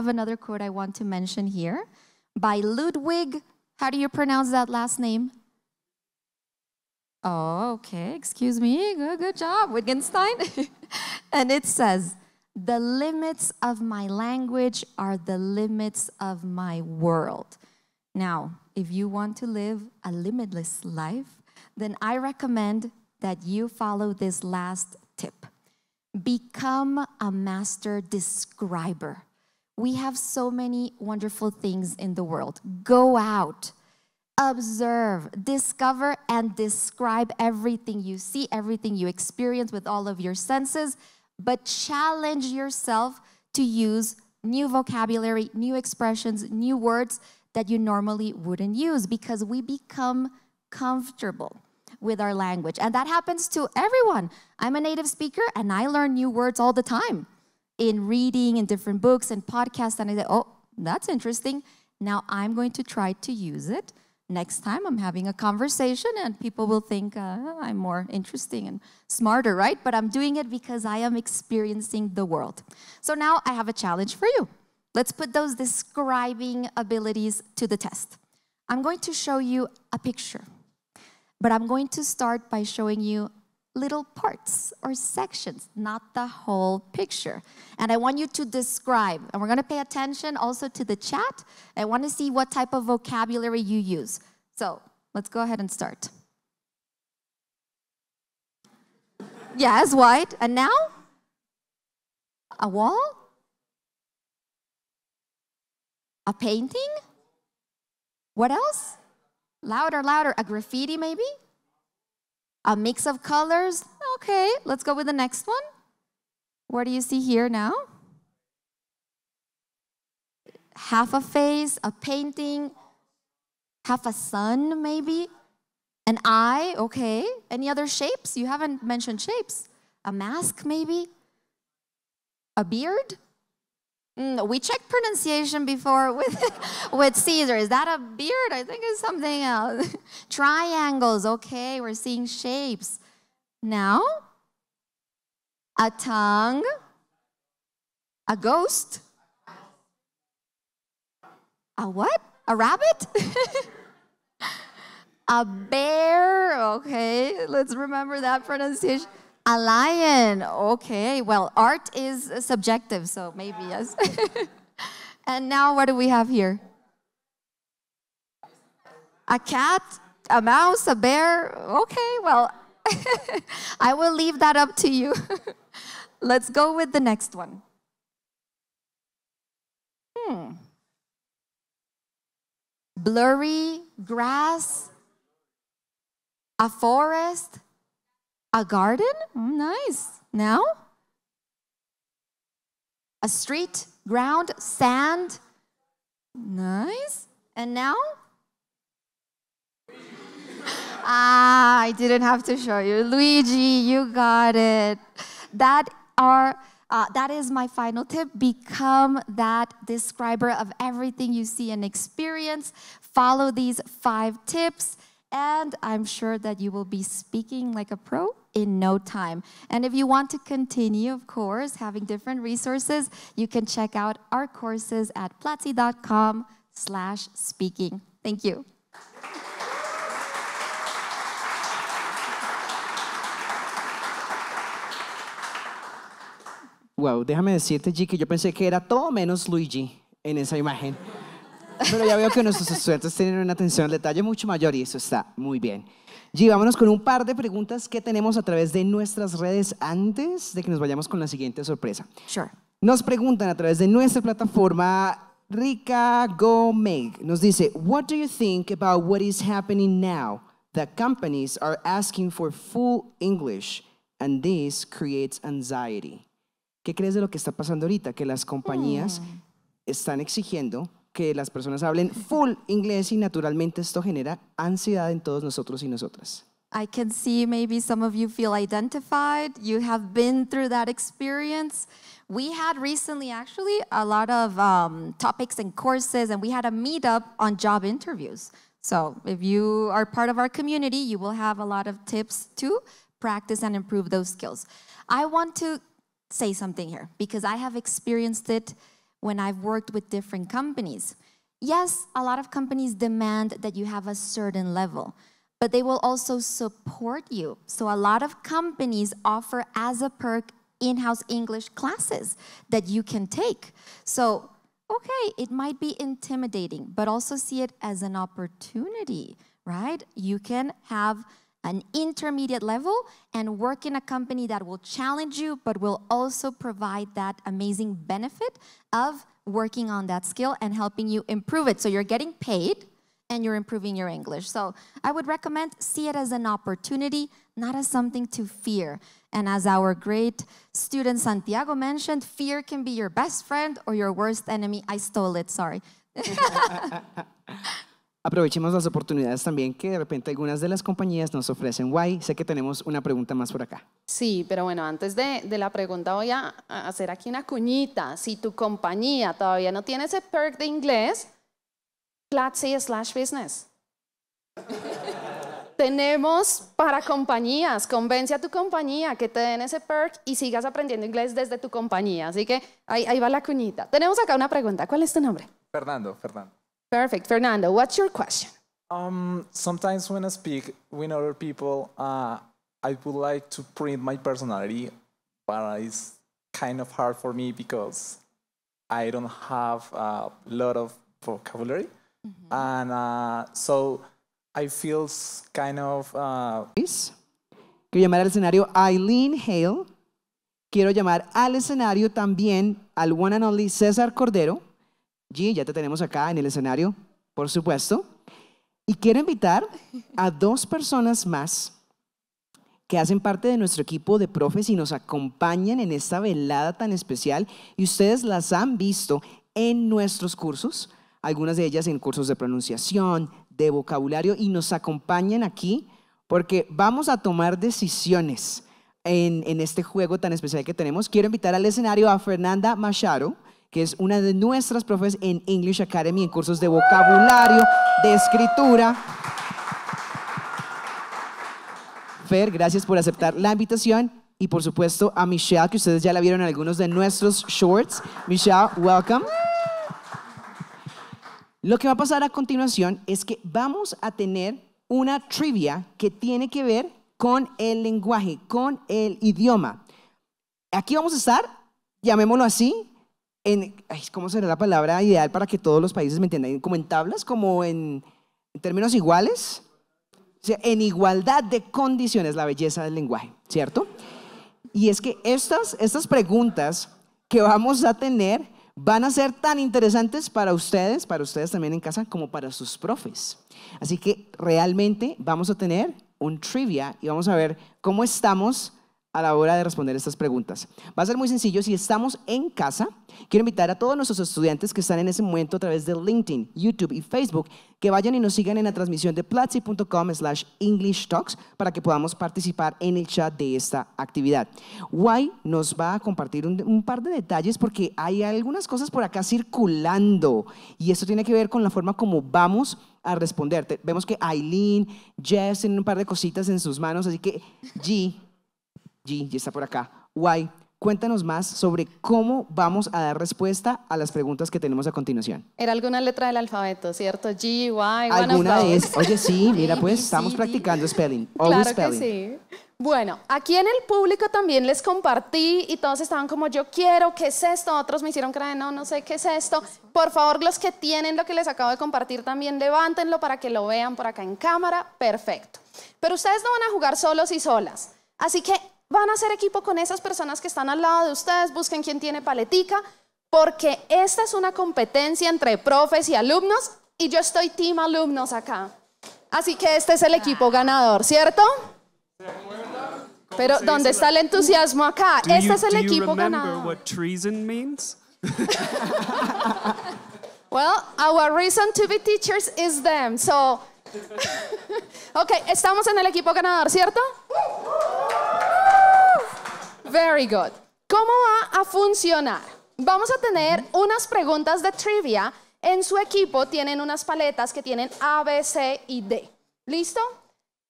another quote I want to mention here by Ludwig. How do you pronounce that last name? Oh, okay, excuse me, good job, Wittgenstein. And it says, the limits of my language are the limits of my world. Now, if you want to live a limitless life, then I recommend that you follow this last tip. Become a master describer. We have so many wonderful things in the world. Go out, observe, discover, and describe everything you see, everything you experience with all of your senses, but challenge yourself to use new vocabulary, new expressions, new words that you normally wouldn't use because we become comfortable with our language. And that happens to everyone. I'm a native speaker and I learn new words all the time in reading, in different books and podcasts. And I say, oh, that's interesting. Now I'm going to try to use it next time I'm having a conversation and people will think I'm more interesting and smarter, right? But I'm doing it because I am experiencing the world. So now I have a challenge for you. Let's put those describing abilities to the test. I'm going to show you a picture, but I'm going to start by showing you little parts or sections, not the whole picture. And I want you to describe, and we're going to pay attention also to the chat. I want to see what type of vocabulary you use. So let's go ahead and start. Yes, white. And now? A wall? A painting? What else? Louder, louder. A graffiti maybe? A mix of colors? Okay, let's go with the next one. What do you see here now? Half a face, a painting, half a sun maybe, an eye, okay. Any other shapes? You haven't mentioned shapes. A mask maybe? A beard? We checked pronunciation before with César. Is that a beard? I think it's something else. Triangles, okay, we're seeing shapes. Now, a tongue, a ghost, a what? A rabbit? A bear, okay, let's remember that pronunciation. A lion, okay. Well, art is subjective, so maybe yes. And now what do we have here? A cat, a mouse, a bear. Okay, well, I will leave that up to you. Let's go with the next one. Blurry grass, a forest. A garden? Nice. Now? A street, ground, sand. Nice. And now? I didn't have to show you. Luigi, you got it. That is my final tip. Become that describer of everything you see and experience. Follow these 5 tips. And I'm sure that you will be speaking like a pro in no time. And if you want to continue, of course, having different resources, you can check out our courses at platzi.com/speaking. Thank you. Wow, déjame decirte, G, que yo pensé que era todo menos Luigi en esa imagen. Pero ya veo que nuestros estudiantes tienen una atención al detalle mucho mayor y eso está muy bien. G, vámonos con un par de preguntas que tenemos a través de nuestras redes antes de que nos vayamos con la siguiente sorpresa. Sure. Nos preguntan a través de nuestra plataforma, Rika Gomeg nos dice, what do you think about what is happening now? That companies are asking for full English and this creates anxiety. ¿Qué crees de lo que está pasando ahorita? Que las compañías están exigiendo que las personas hablen full inglés y naturalmente esto genera ansiedad en todos nosotros y nosotras. I can see maybe some of you feel identified. You have been through that experience. We had recently actually a lot of topics and courses, and we had a meetup on job interviews. So if you are part of our community, you will have a lot of tips to practice and improve those skills. I want to say something here because I have experienced it when I've worked with different companies. Yes, a lot of companies demand that you have a certain level, but they will also support you. So a lot of companies offer as a perk in-house English classes that you can take. So, okay, it might be intimidating, but also see it as an opportunity, right? You can have an intermediate level and work in a company that will challenge you, but will also provide that amazing benefit of working on that skill and helping you improve it. So you're getting paid and you're improving your English. So I would recommend see it as an opportunity, not as something to fear. And as our great student Santiago mentioned, fear can be your best friend or your worst enemy. I stole it, sorry. Aprovechemos las oportunidades también que de repente algunas de las compañías nos ofrecen. Guay, sé que tenemos una pregunta más por acá. Sí, pero bueno, antes de la pregunta voy a hacer aquí una cuñita. Si tu compañía todavía no tiene ese perk de inglés, Platzi/business. Tenemos para compañías, convence a tu compañía que te den ese perk y sigas aprendiendo inglés desde tu compañía. Así que ahí va la cuñita. Tenemos acá una pregunta. ¿Cuál es tu nombre? Fernando. Perfect. Fernando, what's your question? Sometimes when I speak with other people, I would like to print my personality, but it's kind of hard for me because I don't have a lot of vocabulary. And so I feel kind of... Quiero llamar al escenario a Aileen Hale. Quiero llamar al escenario también al one and only César Cordero. G, ya te tenemos acá en el escenario, por supuesto. Y quiero invitar a 2 personas más que hacen parte de nuestro equipo de profes y nos acompañan en esta velada tan especial. Y ustedes las han visto en nuestros cursos, algunas de ellas en cursos de pronunciación, de vocabulario, y nos acompañan aquí porque vamos a tomar decisiones en este juego tan especial que tenemos. Quiero invitar al escenario a Fernanda Machado, que es una de nuestras profes en English Academy en cursos de vocabulario, de escritura. Fer, gracias por aceptar la invitación. Y por supuesto a Michelle, que ustedes ya la vieron en algunos de nuestros shorts. Michelle, welcome. Lo que va a pasar a continuación es que vamos a tener una trivia que tiene que ver con el lenguaje, con el idioma. Aquí vamos a estar, llamémoslo así, ¿cómo será la palabra ideal para que todos los países me entiendan? ¿Como en tablas? ¿Como en términos iguales? O sea, en igualdad de condiciones, la belleza del lenguaje, ¿cierto? Y es que estas preguntas que vamos a tener van a ser tan interesantes para ustedes también en casa, como para sus profes. Así que realmente vamos a tener un trivia y vamos a ver cómo estamos a la hora de responder estas preguntas. Va a ser muy sencillo. Si estamos en casa, quiero invitar a todos nuestros estudiantes que están en ese momento a través de LinkedIn, YouTube y Facebook, que vayan y nos sigan en la transmisión de platzi.com/English Talks para que podamos participar en el chat de esta actividad. Guay nos va a compartir un par de detalles porque hay algunas cosas por acá circulando y esto tiene que ver con la forma como vamos a responder. Vemos que Aileen, Jess tienen un par de cositas en sus manos, así que G está por acá. Guay, cuéntanos más sobre cómo vamos a dar respuesta a las preguntas que tenemos a continuación. Era alguna letra del alfabeto, ¿cierto? G, Y, alguna de esas. Oye, sí, mira pues, estamos practicando spelling. Always claro spelling. Que sí. Bueno, aquí en el público también les compartí y todos estaban como yo quiero, ¿qué es esto? Otros me hicieron cara de no sé qué es esto. Por favor, los que tienen lo que les acabo de compartir también levántenlo para que lo vean por acá en cámara. Perfecto. Pero ustedes no van a jugar solos y solas. Así que van a hacer equipo con esas personas que están al lado de ustedes, busquen quién tiene paletica, porque esta es una competencia entre profes y alumnos y yo estoy team alumnos acá. Así que este es el equipo ganador, ¿cierto? Pero ¿dónde está el entusiasmo acá? Este es el equipo ganador. What treason means? Well, our reason to be teachers is them, so... Ok, estamos en el equipo ganador, ¿cierto? Very good. ¿Cómo va a funcionar? Vamos a tener unas preguntas de trivia. En su equipo tienen unas paletas que tienen A, B, C y D. ¿Listo?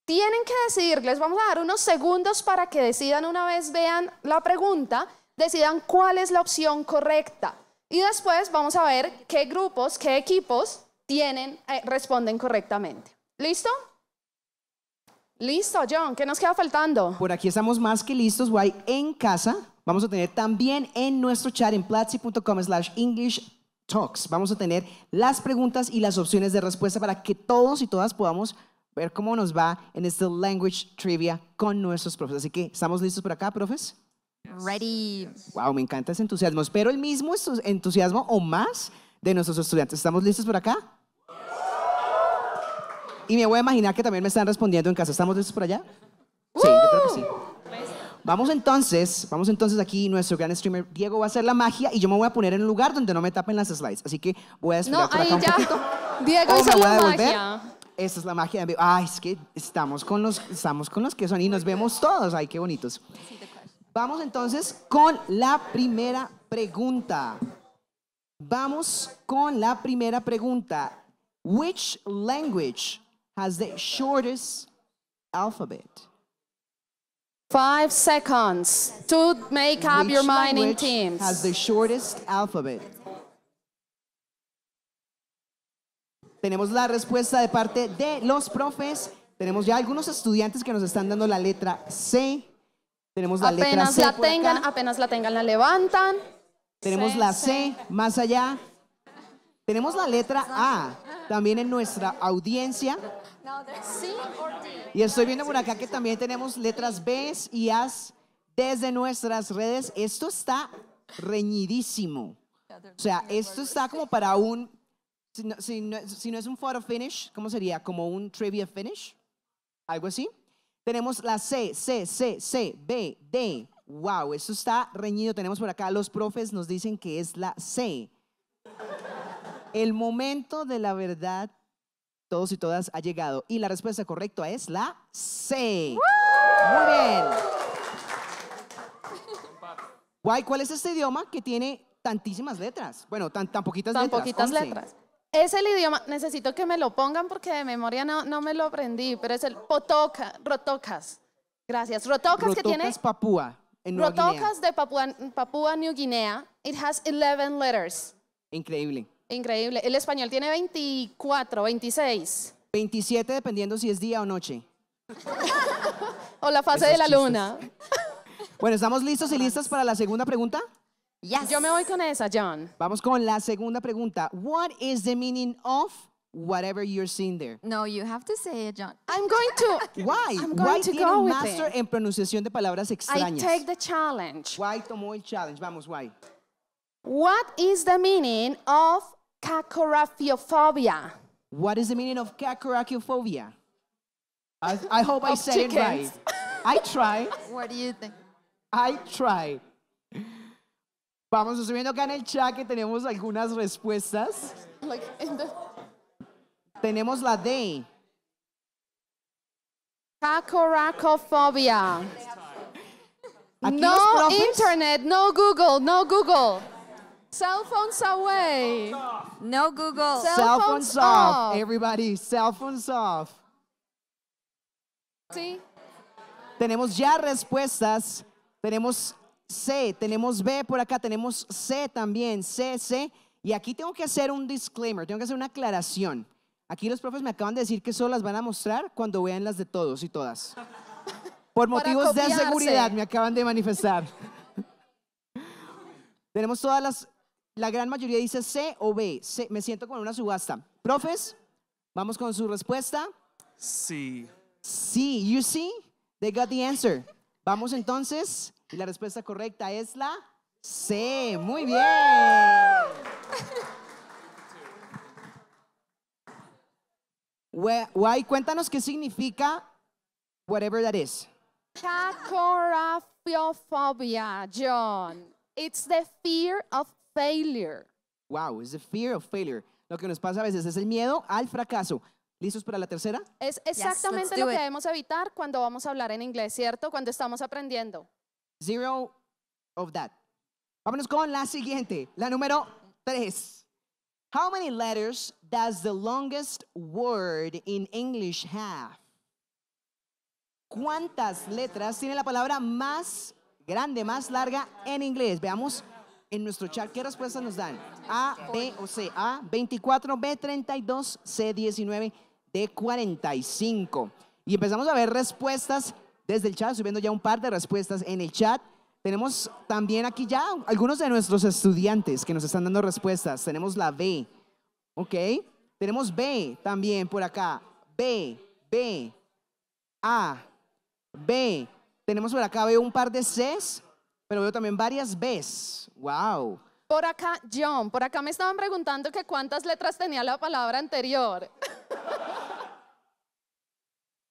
Tienen que decidir, les vamos a dar unos segundos para que decidan una vez vean la pregunta, decidan cuál es la opción correcta. Y después vamos a ver qué grupos, qué equipos responden correctamente. ¿Listo? Listo, John, ¿qué nos queda faltando? Por aquí estamos más que listos, guay. En casa vamos a tener también en nuestro chat en platzi.com/English Talks. Vamos a tener las preguntas y las opciones de respuesta para que todos y todas podamos ver cómo nos va en este language trivia con nuestros profes. Así que, ¿estamos listos por acá, profes? Ready. Wow, me encanta ese entusiasmo. Espero el mismo entusiasmo o más de nuestros estudiantes. ¿Estamos listos por acá? Y me voy a imaginar que también me están respondiendo en casa. ¿Estamos listos por allá? Sí, yo creo que sí. Vamos entonces aquí, nuestro gran streamer Diego va a hacer la magia y yo me voy a poner en un lugar donde no me tapen las slides. Así que voy a esperar por acá un poquito. Diego hizo la magia. Esta es la magia. Ay, es que estamos con los que son y nos vemos todos. Ay, qué bonitos. Vamos entonces con la primera pregunta. Which language has the shortest alphabet? 5 seconds to make up Which your mind in language teams. has the shortest alphabet? Tenemos la respuesta de parte de los profes. Tenemos ya algunos estudiantes que nos están dando la letra C. Tenemos la letra C por acá. Apenas la tengan, la levantan. Tenemos la C más allá. Tenemos la letra A también en nuestra audiencia. Y estoy viendo por acá que también tenemos letras B y A desde nuestras redes. Esto está reñidísimo. O sea, esto está como para un, si no es un photo finish, ¿cómo sería? Como un trivia finish. Algo así. Tenemos la C, B, D. Wow, esto está reñido. Tenemos por acá, los profes nos dicen que es la C. El momento de la verdad, todos y todas, ha llegado. Y la respuesta correcta es la C. Muy bien. Guay, ¿cuál es este idioma que tiene tantísimas letras? Bueno, tan poquitas letras. Tan poquitas 11. letras. Es el idioma, necesito que me lo pongan porque de memoria no me lo aprendí, pero es el rotocas. Gracias. Rotocas que tiene... Papúa, en Nueva Guinea. Rotocas de Papúa New Guinea. It has 11 letters. Increíble. Increíble. El español tiene 24, 26. 27 dependiendo si es día o noche. O la fase de la luna. Bueno, ¿estamos listos y listas para la segunda pregunta? Yes. Yo me voy con esa, John. Vamos con la segunda pregunta. What is the meaning of whatever you're seeing there? No, you have to say it, John. I'm going to. Why? I'm going to tiene go un with master it. en pronunciación de palabras extrañas? I take the challenge. Why tomó el challenge? Vamos, why. What is the meaning of cacorafiophobia? What is the meaning of cacorafiophobia? I hope I said it right. I try. What do you think? I try. Vamos, estoy viendo acá en el chat que tenemos algunas respuestas. Tenemos la D. Cacoracofobia. Aquí No los profes- internet, no Google, no Google. Cell phones away. No Google. Cell phones off. Everybody, cell phones off. Sí. Tenemos ya respuestas. Tenemos C, tenemos B por acá, tenemos C también, C. Y aquí tengo que hacer un disclaimer, tengo que hacer una aclaración. Aquí los profes me acaban de decir que solo las van a mostrar cuando vean las de todos y todas. Por motivos de copiarse. seguridad me acaban de manifestar. Tenemos todas la gran mayoría dice C o B. C, me siento como en una subasta. Profes, vamos con su respuesta. Sí. Sí, you see, they got the answer. Vamos entonces, y la respuesta correcta es la C. Muy bien. Guay, cuéntanos qué significa whatever that is. Cacorafiophobia, John. It's the fear of failure. Wow, it's the fear of failure. Lo que nos pasa a veces es el miedo al fracaso. ¿Listos para la tercera? Es exactamente lo que debemos evitar cuando vamos a hablar en inglés, ¿cierto? Cuando estamos aprendiendo. Zero of that. Vámonos con la siguiente, la número 3. How many letters does the longest word in English have? ¿Cuántas letras tiene la palabra más grande, más larga en inglés? Veamos en nuestro chat qué respuestas nos dan. A, B o C. A, 24, B, 32, C, 19, D, 45. Y empezamos a ver respuestas desde el chat. Estoy viendo ya un par de respuestas en el chat. Tenemos también aquí ya algunos de nuestros estudiantes que nos están dando respuestas. Tenemos la B, ¿ok? Tenemos B también por acá. B, A, B. Tenemos por acá, veo un par de Cs, pero veo también varias Bs. Wow. Por acá, John, por acá me estaban preguntando que cuántas letras tenía la palabra anterior.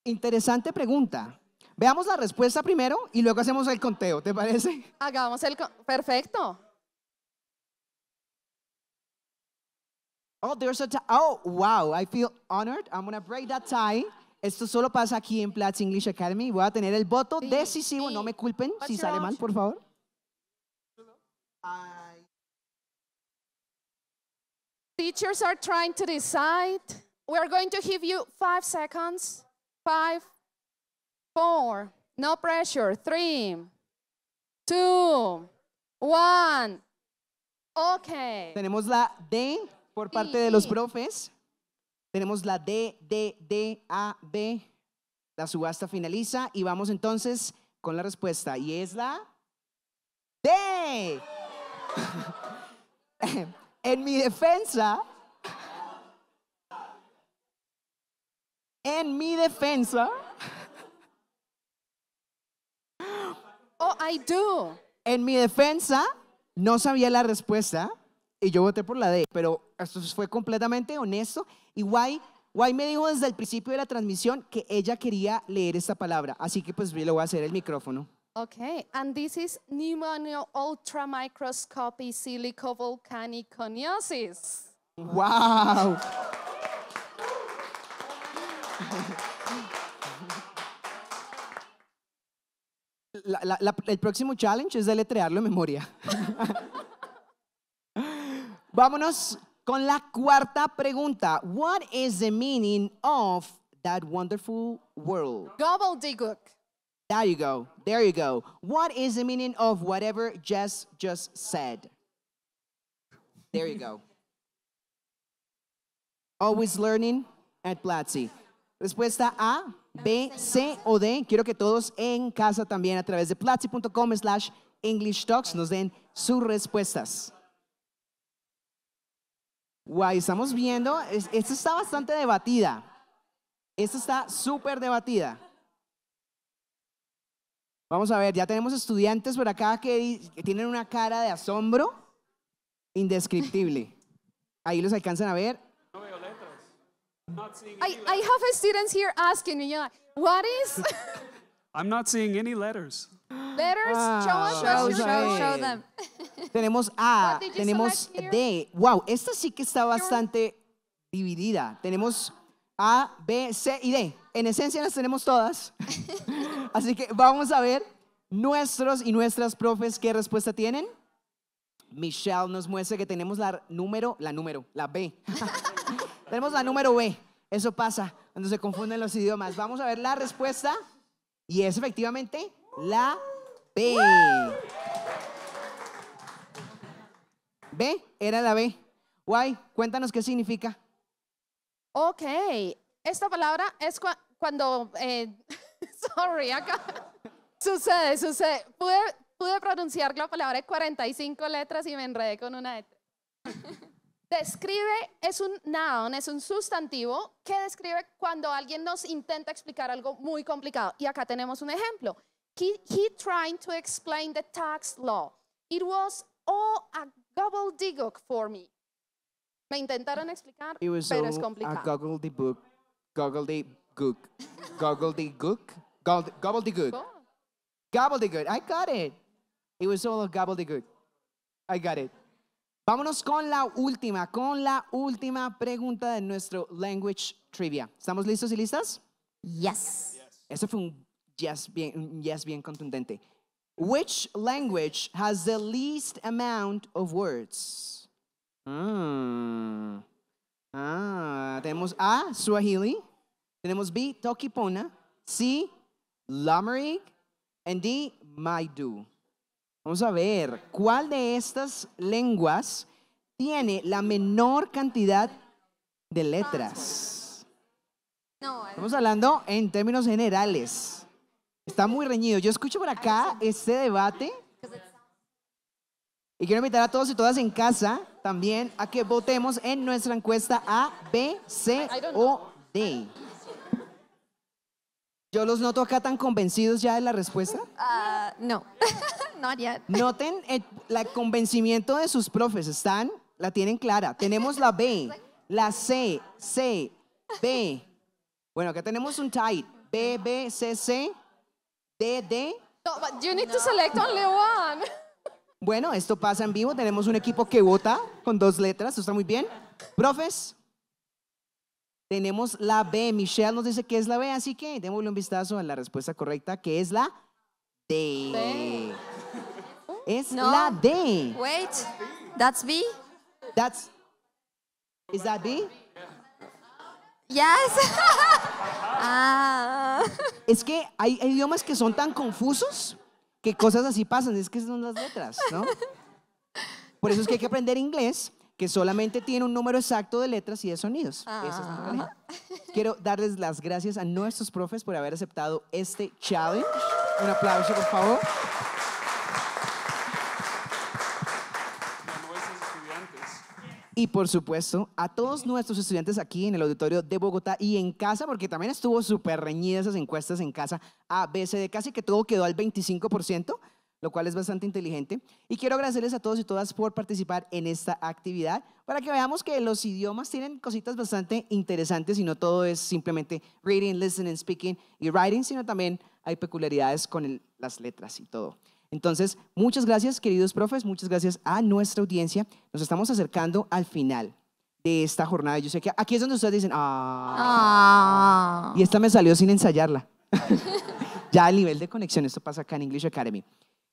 Interesante pregunta. Veamos la respuesta primero y luego hacemos el conteo, ¿te parece? Hagamos perfecto. Oh, there's a tie. Oh, wow, I feel honored. I'm going to break that tie. Esto solo pasa aquí en Platzi English Academy. Voy a tener el voto decisivo. No me culpen si sale mal, por favor. Teachers are trying to decide. We're going to give you 5 seconds. 5, 4, no pressure, 3, 2, 1. Ok. Tenemos la D por parte de los profes. Tenemos la D, A, B. La subasta finaliza y vamos entonces con la respuesta. Y es la D. En mi defensa, Oh, I do. En mi defensa, no sabía la respuesta y yo voté por la D, pero esto fue completamente honesto. Y Guay me dijo desde el principio de la transmisión que ella quería leer esta palabra, así que pues yo le voy a hacer el micrófono. Okay, and this is pneumonia ultramicroscopy silicovolcaniconiosis. ¡Wow! El próximo challenge es deletrearlo en memoria. Vámonos con la cuarta pregunta. What is the meaning of that wonderful world? Gobbledygook. There you go. There you go. What is the meaning of whatever Jess just said? There you go. Always learning at Platzi. Respuesta A, B, C o D. Quiero que todos en casa también a través de platzi.com/English Talks nos den sus respuestas. Guay, estamos viendo, esta está bastante debatida. Esta está súper debatida. Vamos a ver, ya tenemos estudiantes por acá que tienen una cara de asombro indescriptible. Ahí los alcanzan a ver. No veo letras. Not seeing I have students here asking me, what is? I'm not seeing any letters. Letters, show them. Tenemos A, What did you tenemos select here? D. Wow, esta sí que está bastante dividida. Tenemos A, B, C y D. En esencia las tenemos todas. Así que vamos a ver nuestros y nuestras profes qué respuesta tienen. Michelle nos muestra que tenemos la B. Tenemos la número B. Eso pasa cuando se confunden los idiomas. Vamos a ver la respuesta y es efectivamente la B. B, era la B. Guay, cuéntanos qué significa. Ok, esta palabra es cuando, sorry, acá sucede. Pude pronunciar la palabra de 45 letras y me enredé con una de 3. Describe, es un noun, es un sustantivo que describe cuando alguien nos intenta explicar algo muy complicado. Y acá tenemos un ejemplo. He trying to explain the tax law. It was all a gobbledygook for me. Me intentaron explicar, pero es complicado. Gobbledygook. I got it. It was all a gobbledygook. I got it. Vámonos con la última pregunta de nuestro language trivia. ¿Estamos listos y listas? Yes. Eso fue un yes bien contundente. Which language has the least amount of words? Tenemos A, Swahili. Tenemos B, Toquipona. C, Lameric. And D, Maidu. Vamos a ver, ¿cuál de estas lenguas tiene la menor cantidad de letras? Estamos hablando en términos generales. Está muy reñido. Yo escucho por acá este debate y quiero invitar a todos y todas en casa también a que votemos en nuestra encuesta A, B, C o D. Yo los noto acá tan convencidos ya de la respuesta. No, not yet. Noten el convencimiento de sus profes, la tienen clara. Tenemos la B, la C, B. Bueno, acá tenemos un tie. B, B, C, C, D, D. No, but you need to select only one. Bueno, esto pasa en vivo. Tenemos un equipo que vota con 2 letras. Esto está muy bien. Profes, tenemos la B. Michelle nos dice que es la B, así que démosle un vistazo a la respuesta correcta, que es la D. Es la D. Wait, that's B? Is that B? Yes. Es que hay idiomas que son tan confusos que cosas así pasan, es que son las letras, ¿no? Por eso es que hay que aprender inglés, que solamente tiene un número exacto de letras y de sonidos. Esa es la realidad. Quiero darles las gracias a nuestros profes por haber aceptado este challenge. Un aplauso, por favor. Y por supuesto, a todos nuestros estudiantes aquí en el auditorio de Bogotá y en casa, porque también estuvo súper reñida esas encuestas en casa, A, B, C, D, casi que todo quedó al 25%, lo cual es bastante inteligente. Y quiero agradecerles a todos y todas por participar en esta actividad, para que veamos que los idiomas tienen cositas bastante interesantes y no todo es simplemente reading, listening, speaking y writing, sino también hay peculiaridades con las letras y todo. Entonces, muchas gracias, queridos profes, muchas gracias a nuestra audiencia. Nos estamos acercando al final de esta jornada. Yo sé que aquí es donde ustedes dicen, y esta me salió sin ensayarla. Ya al nivel de conexión, esto pasa acá en English Academy.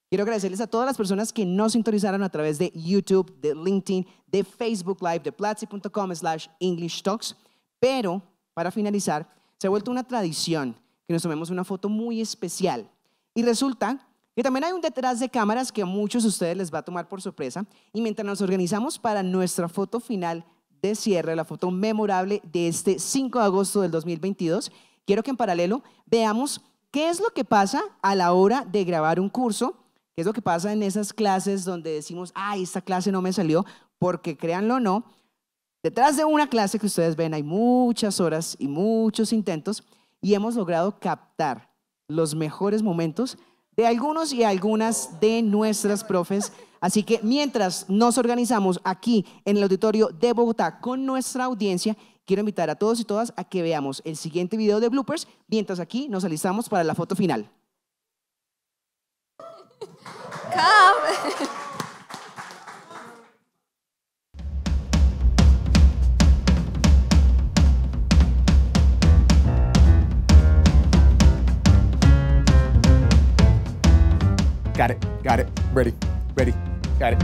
Quiero agradecerles a todas las personas que nos sintonizaron a través de YouTube, de LinkedIn, de Facebook Live, de platzi.com/English Talks. Pero, para finalizar, se ha vuelto una tradición que nos tomemos una foto muy especial. Y resulta que también hay un detrás de cámaras que a muchos de ustedes les va a tomar por sorpresa. Y mientras nos organizamos para nuestra foto final de cierre, la foto memorable de este 5 de agosto del 2022, quiero que en paralelo veamos qué es lo que pasa a la hora de grabar un curso, qué es lo que pasa en esas clases donde decimos, ay, esta clase no me salió, porque créanlo o no, detrás de una clase que ustedes ven hay muchas horas y muchos intentos y hemos logrado captar los mejores momentos de algunos y algunas de nuestras profes. Así que mientras nos organizamos aquí en el auditorio de Bogotá con nuestra audiencia, quiero invitar a todos y todas a que veamos el siguiente video de bloopers, mientras aquí nos alistamos para la foto final. Got it, ready, got it.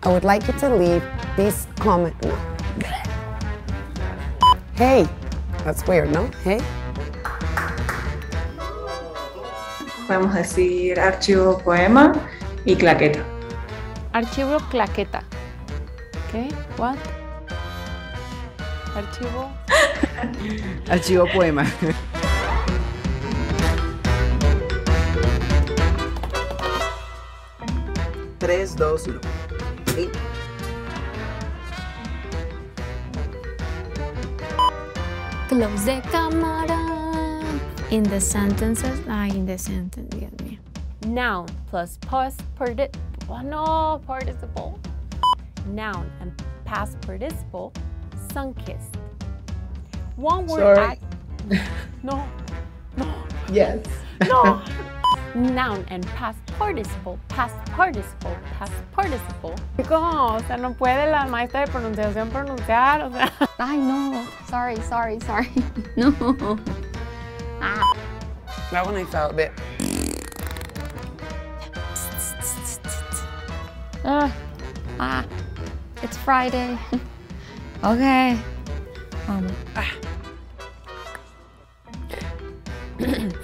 I would like you to leave this comment. No. Hey, that's weird, ¿no? Hey. Podemos decir archivo poema y claqueta. Archivo claqueta. ¿Qué? What? Archivo. Archivo poema. Tres, dos, uno. Sí. Close the camera. In the sentences, in the sentence, Dios mío. Noun plus past participle. Oh, no, participle. Noun and past participle, sun-kissed. One word. Sorry. No. Yes. No. Noun and past participle. ¿Cómo? O sea, no puede la maestra de pronunciación pronunciar, o sea. Ay, no. Sorry. No. That one I felt a bit. It's Friday. Okay.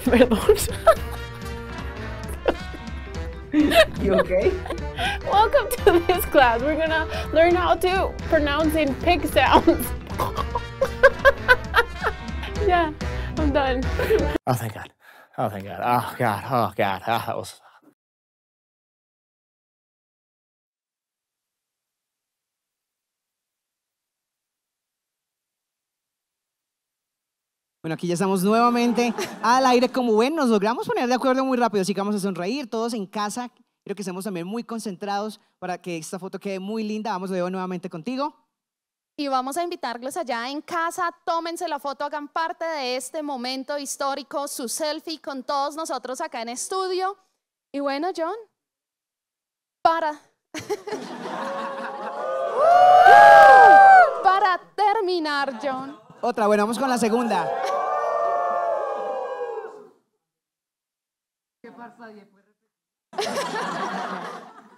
Perdón. You okay? Welcome to this class. We're gonna learn how to pronouncing pig sounds. Yeah, I'm done. Oh, thank God. Oh, God. That was... Bueno, aquí ya estamos nuevamente al aire. Como ven, nos logramos poner de acuerdo muy rápido, así que vamos a sonreír todos en casa. Quiero que estemos también muy concentrados para que esta foto quede muy linda. Vamos de nuevo nuevamente contigo. Y vamos a invitarlos allá en casa, tómense la foto, hagan parte de este momento histórico, su selfie con todos nosotros acá en estudio. Y bueno, John, para terminar, John. Otra, bueno, vamos con la segunda. ¿Qué pasa?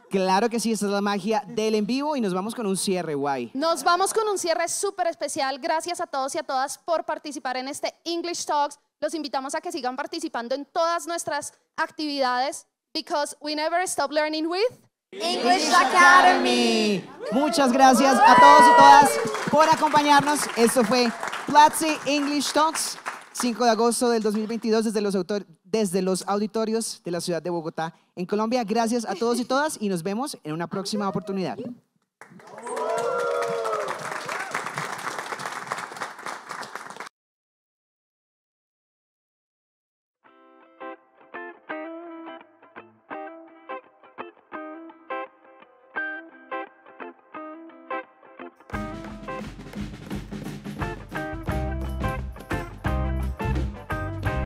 Claro que sí, esta es la magia del en vivo y nos vamos con un cierre, guay. Nos vamos con un cierre súper especial. Gracias a todos y a todas por participar en este English Talks. Los invitamos a que sigan participando en todas nuestras actividades because we never stop learning with English Academy. Muchas gracias a todos y todas por acompañarnos. Esto fue Platzi English Talks, 5 de agosto del 2022 desde los auditorios de la ciudad de Bogotá, en Colombia. Gracias a todos y todas y nos vemos en una próxima oportunidad.